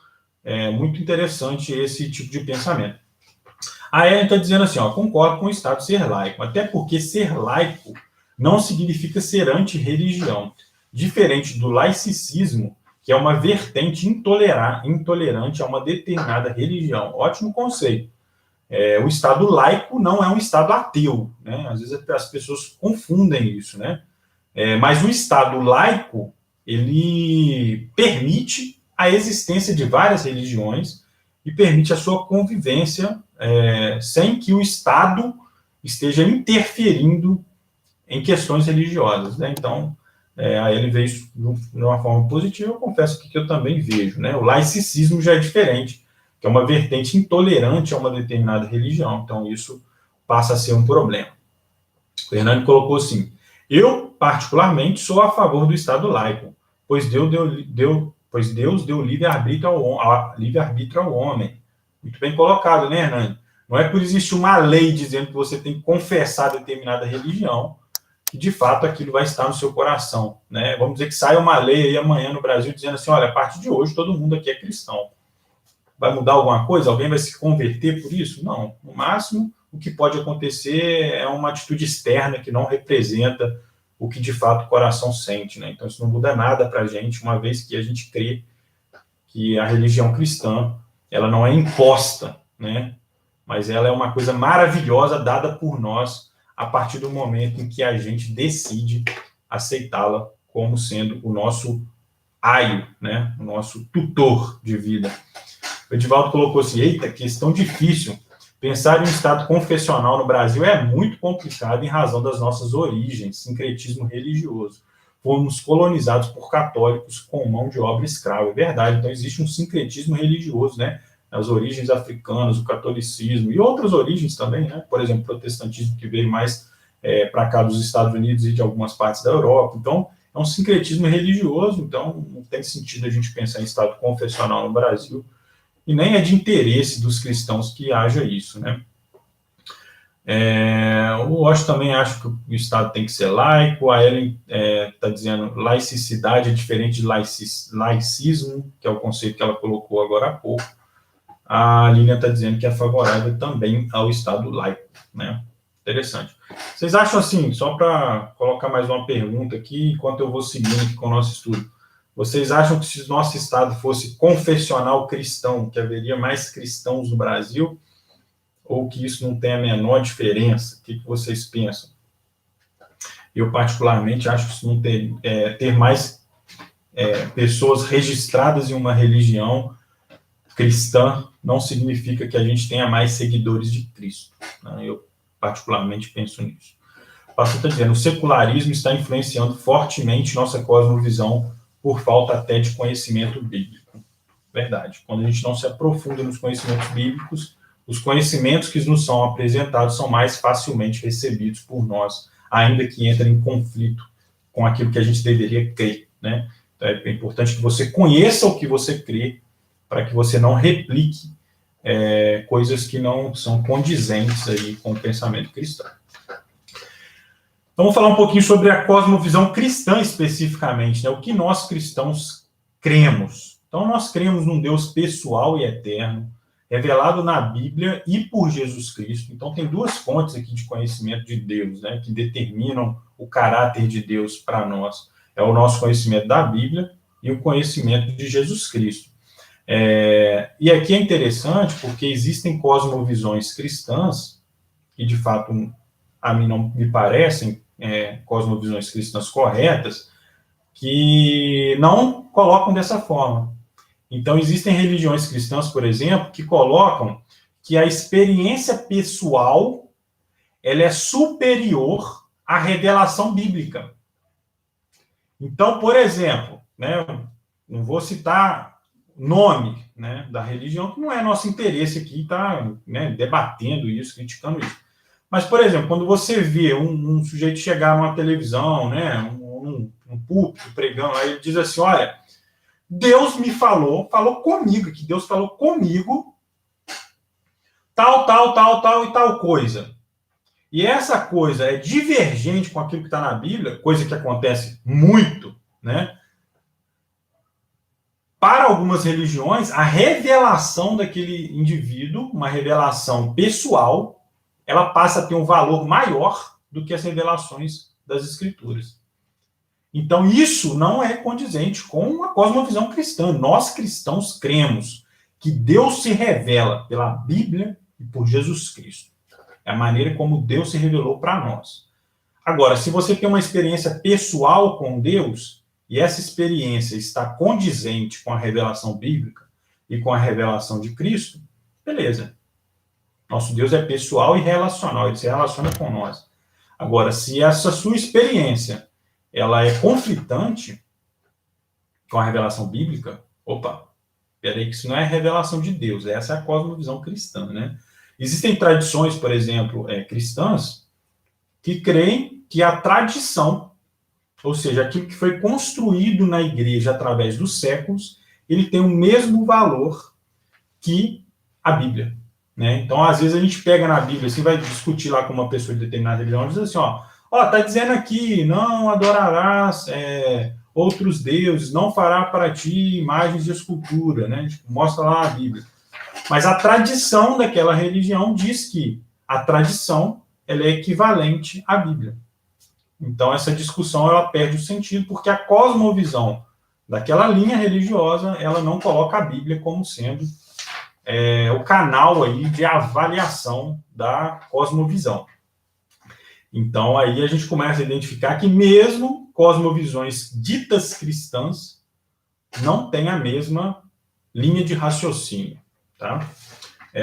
A: muito interessante esse tipo de pensamento. A Ellen está dizendo assim, ó, concordo com o Estado ser laico, até porque ser laico não significa ser anti-religião, diferente do laicismo, que é uma vertente intolerante a uma determinada religião. Ótimo conceito. O Estado laico não é um Estado ateu, né? Às vezes as pessoas confundem isso, né? Mas o Estado laico, ele permite a existência de várias religiões e permite a sua convivência sem que o Estado esteja interferindo em questões religiosas, né? Então, aí ele vê isso de uma forma positiva, eu confesso que eu também vejo, né? O laicismo já é diferente, que é uma vertente intolerante a uma determinada religião, então isso passa a ser um problema. O Hernani colocou assim, eu, particularmente, sou a favor do Estado laico, pois Deus deu livre-arbítrio ao homem. Muito bem colocado, né, Hernani? Não é por existir uma lei dizendo que você tem que confessar determinada religião que, de fato, aquilo vai estar no seu coração, né? Vamos dizer que saia uma lei aí amanhã no Brasil dizendo assim, olha, a partir de hoje todo mundo aqui é cristão. Vai mudar alguma coisa? Alguém vai se converter por isso? Não. No máximo, o que pode acontecer é uma atitude externa que não representa o que, de fato, o coração sente, né? Então, isso não muda nada para a gente, uma vez que a gente crê que a religião cristã, ela não é imposta, né? Mas ela é uma coisa maravilhosa dada por nós a partir do momento em que a gente decide aceitá-la como sendo o nosso aio, né? O nosso tutor de vida. O Edivaldo colocou assim, eita, questão difícil. Pensar em um Estado confessional no Brasil é muito complicado em razão das nossas origens, sincretismo religioso. Fomos colonizados por católicos com mão de obra escrava. É verdade, então existe um sincretismo religioso, né? As origens africanas, o catolicismo e outras origens também, né? Por exemplo, o protestantismo que veio mais para cá dos Estados Unidos e de algumas partes da Europa. Então, é um sincretismo religioso, então não tem sentido a gente pensar em Estado confessional no Brasil. E nem é de interesse dos cristãos que haja isso, né? Eu também acho que o Estado tem que ser laico. A Ellen está dizendo laicidade é diferente de laicismo, que é o conceito que ela colocou agora há pouco. A Lilian está dizendo que é favorável também ao Estado laico, né? Interessante. Vocês acham assim, só para colocar mais uma pergunta aqui, enquanto eu vou seguindo aqui com o nosso estudo, vocês acham que se o nosso Estado fosse confessional cristão, que haveria mais cristãos no Brasil, ou que isso não tem a menor diferença? O que vocês pensam? Eu, particularmente, acho que isso não ter mais pessoas registradas em uma religião cristã não significa que a gente tenha mais seguidores de Cristo, né? Eu, particularmente, penso nisso. O pastor está dizendo, o secularismo está influenciando fortemente nossa cosmovisão por falta até de conhecimento bíblico. Verdade. Quando a gente não se aprofunda nos conhecimentos bíblicos, os conhecimentos que nos são apresentados são mais facilmente recebidos por nós, ainda que entrem em conflito com aquilo que a gente deveria crer, né? Então, é importante que você conheça o que você crê, para que você não replique coisas que não são condizentes aí com o pensamento cristão. Então, vamos falar um pouquinho sobre a cosmovisão cristã especificamente, né? O que nós cristãos cremos. Então, nós cremos num Deus pessoal e eterno, revelado na Bíblia e por Jesus Cristo. Então, tem duas fontes aqui de conhecimento de Deus, né, que determinam o caráter de Deus para nós. É o nosso conhecimento da Bíblia e o conhecimento de Jesus Cristo. E aqui é interessante porque existem cosmovisões cristãs que, de fato, a mim não me parecem cosmovisões cristãs corretas, que não colocam dessa forma. Então, existem religiões cristãs, por exemplo, que colocam que a experiência pessoal ela é superior à revelação bíblica. Então, por exemplo, né, não vou citar nome, né, da religião, que não é nosso interesse aqui estar, né, debatendo isso, criticando isso. Mas, por exemplo, quando você vê um sujeito chegar numa televisão, né, um púlpito pregando, aí ele diz assim, olha, Deus me falou comigo, que Deus falou comigo tal e tal coisa. E essa coisa é divergente com aquilo que está na Bíblia, coisa que acontece muito, né? Para algumas religiões, a revelação daquele indivíduo, uma revelação pessoal, ela passa a ter um valor maior do que as revelações das Escrituras. Então, isso não é condizente com a cosmovisão cristã. Nós, cristãos, cremos que Deus se revela pela Bíblia e por Jesus Cristo. É a maneira como Deus se revelou para nós. Agora, se você tem uma experiência pessoal com Deus, e essa experiência está condizente com a revelação bíblica e com a revelação de Cristo, beleza. Nosso Deus é pessoal e relacional, ele se relaciona com nós. Agora, se essa sua experiência ela é conflitante com a revelação bíblica, opa, peraí que isso não é revelação de Deus, essa é a cosmovisão cristã, né? Existem tradições, por exemplo, cristãs, que creem que a tradição, ou seja, aquilo que foi construído na igreja através dos séculos, ele tem o mesmo valor que a Bíblia, né? Então, às vezes a gente pega na Bíblia, assim, vai discutir lá com uma pessoa de determinada religião, e diz assim, tá dizendo aqui, não adorarás outros deuses, não fará para ti imagens de escultura, né? Mostra lá a Bíblia. Mas a tradição daquela religião diz que a tradição ela é equivalente à Bíblia. Então, essa discussão ela perde o sentido, porque a cosmovisão daquela linha religiosa ela não coloca a Bíblia como sendo o canal aí de avaliação da cosmovisão. Então, aí a gente começa a identificar que mesmo cosmovisões ditas cristãs não têm a mesma linha de raciocínio. Tá?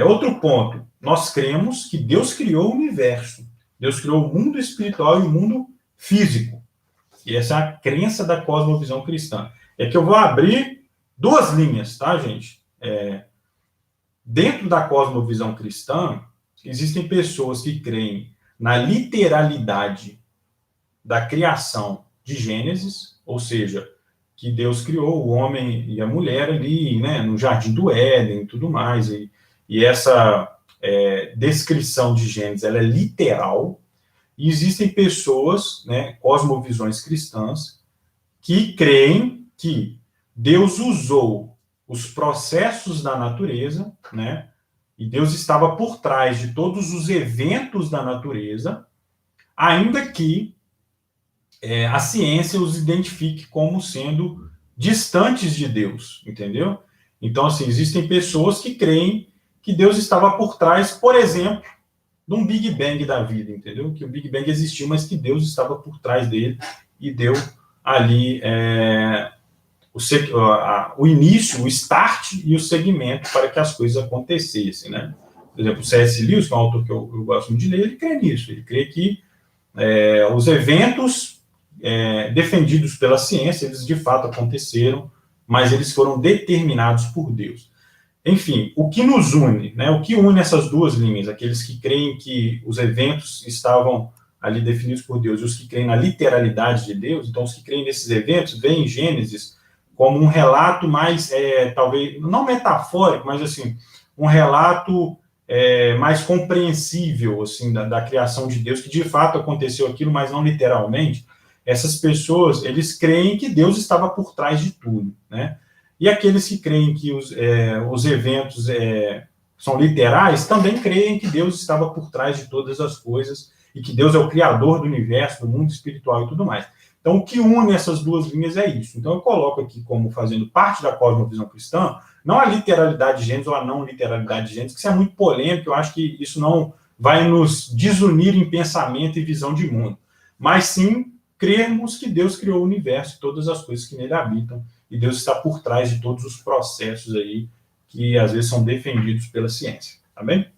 A: Outro ponto, nós cremos que Deus criou o universo, Deus criou o mundo espiritual e o mundo físico. E essa é a crença da cosmovisão cristã. É que eu vou abrir duas linhas, tá, gente? Dentro da cosmovisão cristã, existem pessoas que creem na literalidade da criação de Gênesis, ou seja, que Deus criou o homem e a mulher ali, né, no Jardim do Éden e tudo mais, e essa descrição de Gênesis, ela é literal, e existem pessoas, né, cosmovisões cristãs, que creem que Deus usou os processos da natureza, né, e Deus estava por trás de todos os eventos da natureza, ainda que a ciência os identifique como sendo distantes de Deus, entendeu? Então, assim, existem pessoas que creem que Deus estava por trás, por exemplo, de um Big Bang da vida, entendeu? Que o Big Bang existiu, mas que Deus estava por trás dele e deu ali o início, o start e o segmento para que as coisas acontecessem, né? Por exemplo, o C.S. Lewis, que é um autor que eu gosto muito de ler, ele crê nisso, ele crê que os eventos defendidos pela ciência, eles de fato aconteceram, mas eles foram determinados por Deus. Enfim, o que nos une, né? O que une essas duas linhas, aqueles que creem que os eventos estavam ali definidos por Deus e os que creem na literalidade de Deus, então os que creem nesses eventos veem Gênesis como um relato mais, talvez, não metafórico, mas assim, um relato mais compreensível, assim, da criação de Deus, que de fato aconteceu aquilo, mas não literalmente. Essas pessoas, eles creem que Deus estava por trás de tudo, né? E aqueles que creem que os eventos são literais, também creem que Deus estava por trás de todas as coisas e que Deus é o criador do universo, do mundo espiritual e tudo mais. Então, o que une essas duas linhas é isso. Então, eu coloco aqui como fazendo parte da cosmovisão cristã, não a literalidade de Gênesis ou a não literalidade de Gênesis, que isso é muito polêmico, eu acho que isso não vai nos desunir em pensamento e visão de mundo, mas sim crermos que Deus criou o universo e todas as coisas que nele habitam, e Deus está por trás de todos os processos aí que às vezes são defendidos pela ciência, tá bem?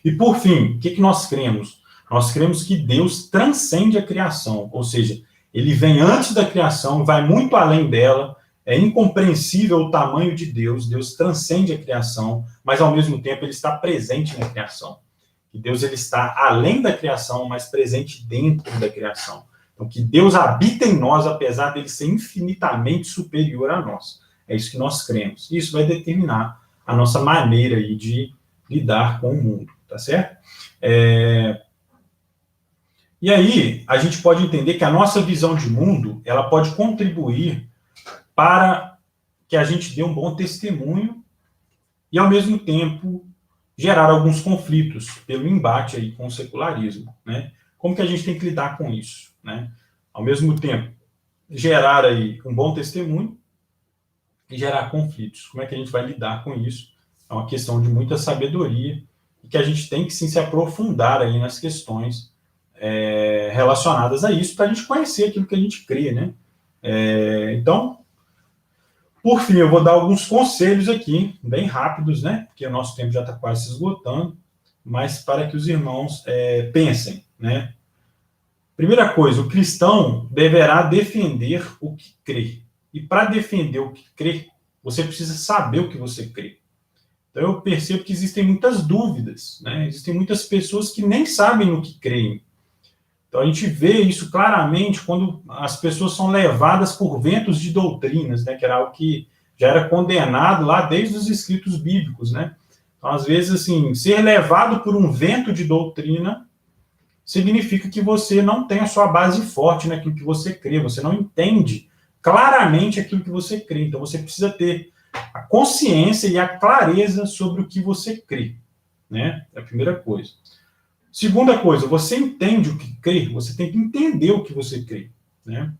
A: E por fim, o que nós cremos? Nós cremos que Deus transcende a criação, ou seja, ele vem antes da criação, vai muito além dela, é incompreensível o tamanho de Deus, Deus transcende a criação, mas ao mesmo tempo ele está presente na criação. E Deus ele está além da criação, mas presente dentro da criação. Então, que Deus habita em nós, apesar dele ser infinitamente superior a nós. É isso que nós cremos. E isso vai determinar a nossa maneira aí de lidar com o mundo, tá certo? E aí, a gente pode entender que a nossa visão de mundo, ela pode contribuir para que a gente dê um bom testemunho e, ao mesmo tempo, gerar alguns conflitos pelo embate aí com o secularismo, né? Como que a gente tem que lidar com isso, né? Ao mesmo tempo, gerar aí um bom testemunho e gerar conflitos. Como é que a gente vai lidar com isso? É uma questão de muita sabedoria e que a gente tem que sim se aprofundar aí nas questões relacionadas a isso para a gente conhecer aquilo que a gente crê, né? Então, por fim, eu vou dar alguns conselhos aqui, bem rápidos, né? Porque o nosso tempo já está quase se esgotando, mas para que os irmãos pensem, né? Primeira coisa, o cristão deverá defender o que crê. E para defender o que crê, você precisa saber o que você crê. Então eu percebo que existem muitas dúvidas, né? Existem muitas pessoas que nem sabem o que creem. Então a gente vê isso claramente quando as pessoas são levadas por ventos de doutrinas, né? Que era algo que já era condenado lá desde os escritos bíblicos, né? Então, às vezes, assim, ser levado por um vento de doutrina significa que você não tem a sua base forte naquilo que você crê, você não entende claramente aquilo que você crê. Então você precisa ter a consciência e a clareza sobre o que você crê, né? É a primeira coisa. Segunda coisa, você entende o que crê, você tem que entender o que você crê, né?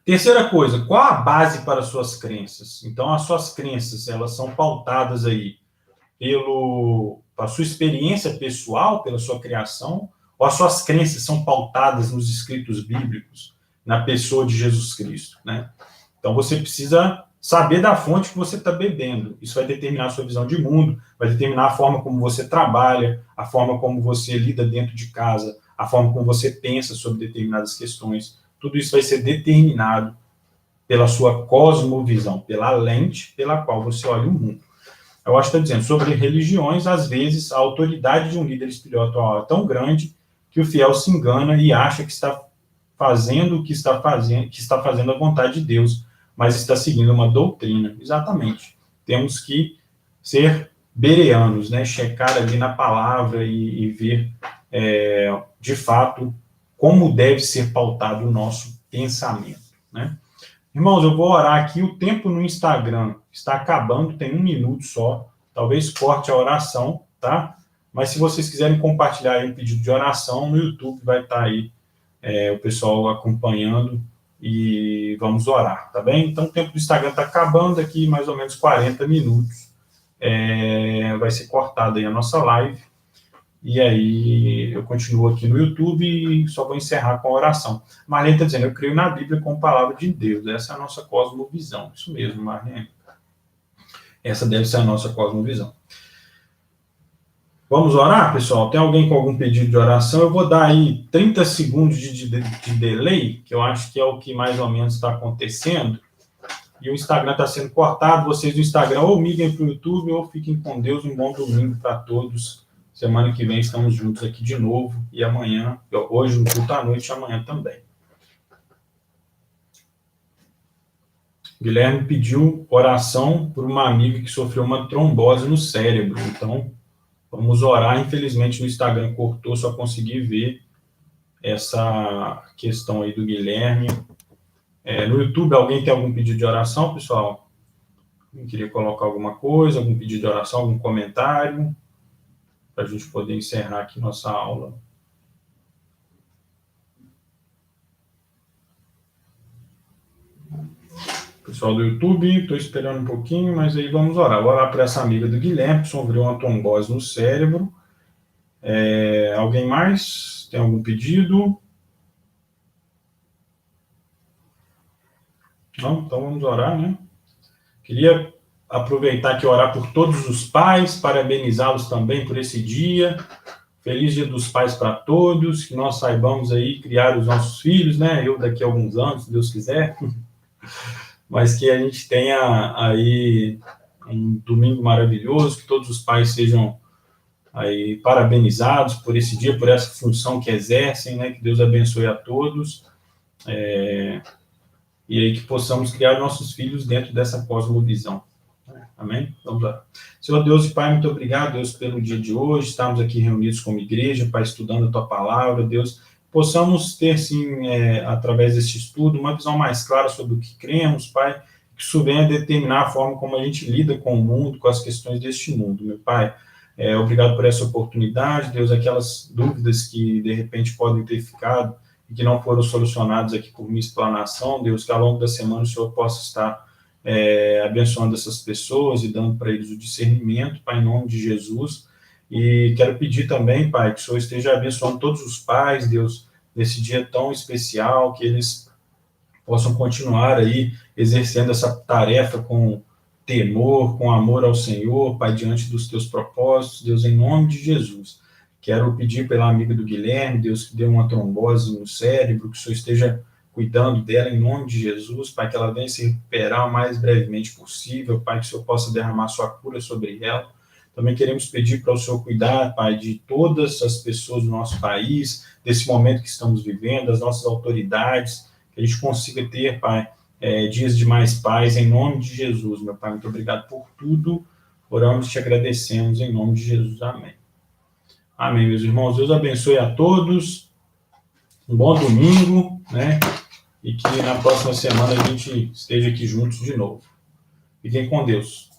A: Terceira coisa, qual a base para as suas crenças? Então, as suas crenças, elas são pautadas aí pela sua experiência pessoal, pela sua criação, ou as suas crenças são pautadas nos escritos bíblicos, na pessoa de Jesus Cristo, né? Então, você precisa saber da fonte que você está bebendo. Isso vai determinar a sua visão de mundo, vai determinar a forma como você trabalha, a forma como você lida dentro de casa, a forma como você pensa sobre determinadas questões. Tudo isso vai ser determinado pela sua cosmovisão, pela lente pela qual você olha o mundo. Eu acho que está dizendo, sobre religiões, às vezes, a autoridade de um líder espiritual é tão grande que o fiel se engana e acha que está fazendo o que está fazendo a vontade de Deus, mas está seguindo uma doutrina. Exatamente. Temos que ser bereanos, né? Checar ali na palavra e ver, de fato, como deve ser pautado o nosso pensamento, né? Irmãos, eu vou orar aqui, o tempo no Instagram está acabando, tem 1 minuto só, talvez corte a oração, tá? Mas se vocês quiserem compartilhar aí um pedido de oração, no YouTube vai estar aí o pessoal acompanhando e vamos orar, tá bem? Então, o tempo do Instagram está acabando aqui, mais ou menos 40 minutos. Vai ser cortada aí a nossa live. E aí eu continuo aqui no YouTube e só vou encerrar com a oração. Marlene está dizendo, eu creio na Bíblia como palavra de Deus. Essa é a nossa cosmovisão. Isso mesmo, Marlene. Essa deve ser a nossa cosmovisão. Vamos orar, pessoal? Tem alguém com algum pedido de oração? Eu vou dar aí 30 segundos de delay, que eu acho que é o que mais ou menos está acontecendo. E o Instagram está sendo cortado. Vocês do Instagram ou migrem para o YouTube ou fiquem com Deus. Um bom domingo para todos. Semana que vem estamos juntos aqui de novo. E amanhã, hoje no culto à noite, amanhã também. Guilherme pediu oração por uma amiga que sofreu uma trombose no cérebro. Então, vamos orar. Infelizmente, no Instagram cortou, só consegui ver essa questão aí do Guilherme. No YouTube, alguém tem algum pedido de oração, pessoal? Alguém queria colocar alguma coisa, algum pedido de oração, algum comentário? Para a gente poder encerrar aqui nossa aula. Pessoal do YouTube, estou esperando um pouquinho, mas aí vamos orar. Vou orar para essa amiga do Guilherme, que sofreu uma trombose no cérebro. Alguém mais? Tem algum pedido? Não? Então vamos orar, né? Queria aproveitar aqui e orar por todos os pais, parabenizá-los também por esse dia. Feliz Dia dos Pais para todos, que nós saibamos aí criar os nossos filhos, né? Eu daqui a alguns anos, se Deus quiser, mas que a gente tenha aí um domingo maravilhoso, que todos os pais sejam aí parabenizados por esse dia, por essa função que exercem, né? Que Deus abençoe a todos. E aí que possamos criar nossos filhos dentro dessa cosmovisão. Amém? Vamos lá. Senhor Deus e Pai, muito obrigado, Deus, pelo dia de hoje. Estamos aqui reunidos como igreja, Pai, estudando a Tua palavra, Deus. Possamos ter, sim, através desse estudo, uma visão mais clara sobre o que cremos, Pai, que isso venha determinar a forma como a gente lida com o mundo, com as questões deste mundo, meu Pai. Obrigado por essa oportunidade, Deus, aquelas dúvidas que, de repente, podem ter ficado e que não foram solucionadas aqui por minha explanação, Deus, que ao longo da semana o Senhor possa estar abençoando essas pessoas e dando para eles o discernimento, Pai, em nome de Jesus. E quero pedir também, Pai, que o Senhor esteja abençoando todos os pais, Deus, nesse dia tão especial, que eles possam continuar aí exercendo essa tarefa com temor, com amor ao Senhor, Pai, diante dos teus propósitos, Deus, em nome de Jesus. Quero pedir pela amiga do Guilherme, Deus, que deu uma trombose no cérebro, que o Senhor esteja cuidando dela em nome de Jesus, Pai, que ela venha se recuperar o mais brevemente possível, Pai, que o Senhor possa derramar sua cura sobre ela. Também queremos pedir para o Senhor cuidar, Pai, de todas as pessoas do nosso país, desse momento que estamos vivendo, das nossas autoridades, que a gente consiga ter, Pai, dias de mais paz, em nome de Jesus, meu Pai. Muito obrigado por tudo. Oramos e te agradecemos em nome de Jesus. Amém. Amém, meus irmãos. Deus abençoe a todos. Um bom domingo, né? E que na próxima semana a gente esteja aqui juntos de novo. Fiquem com Deus.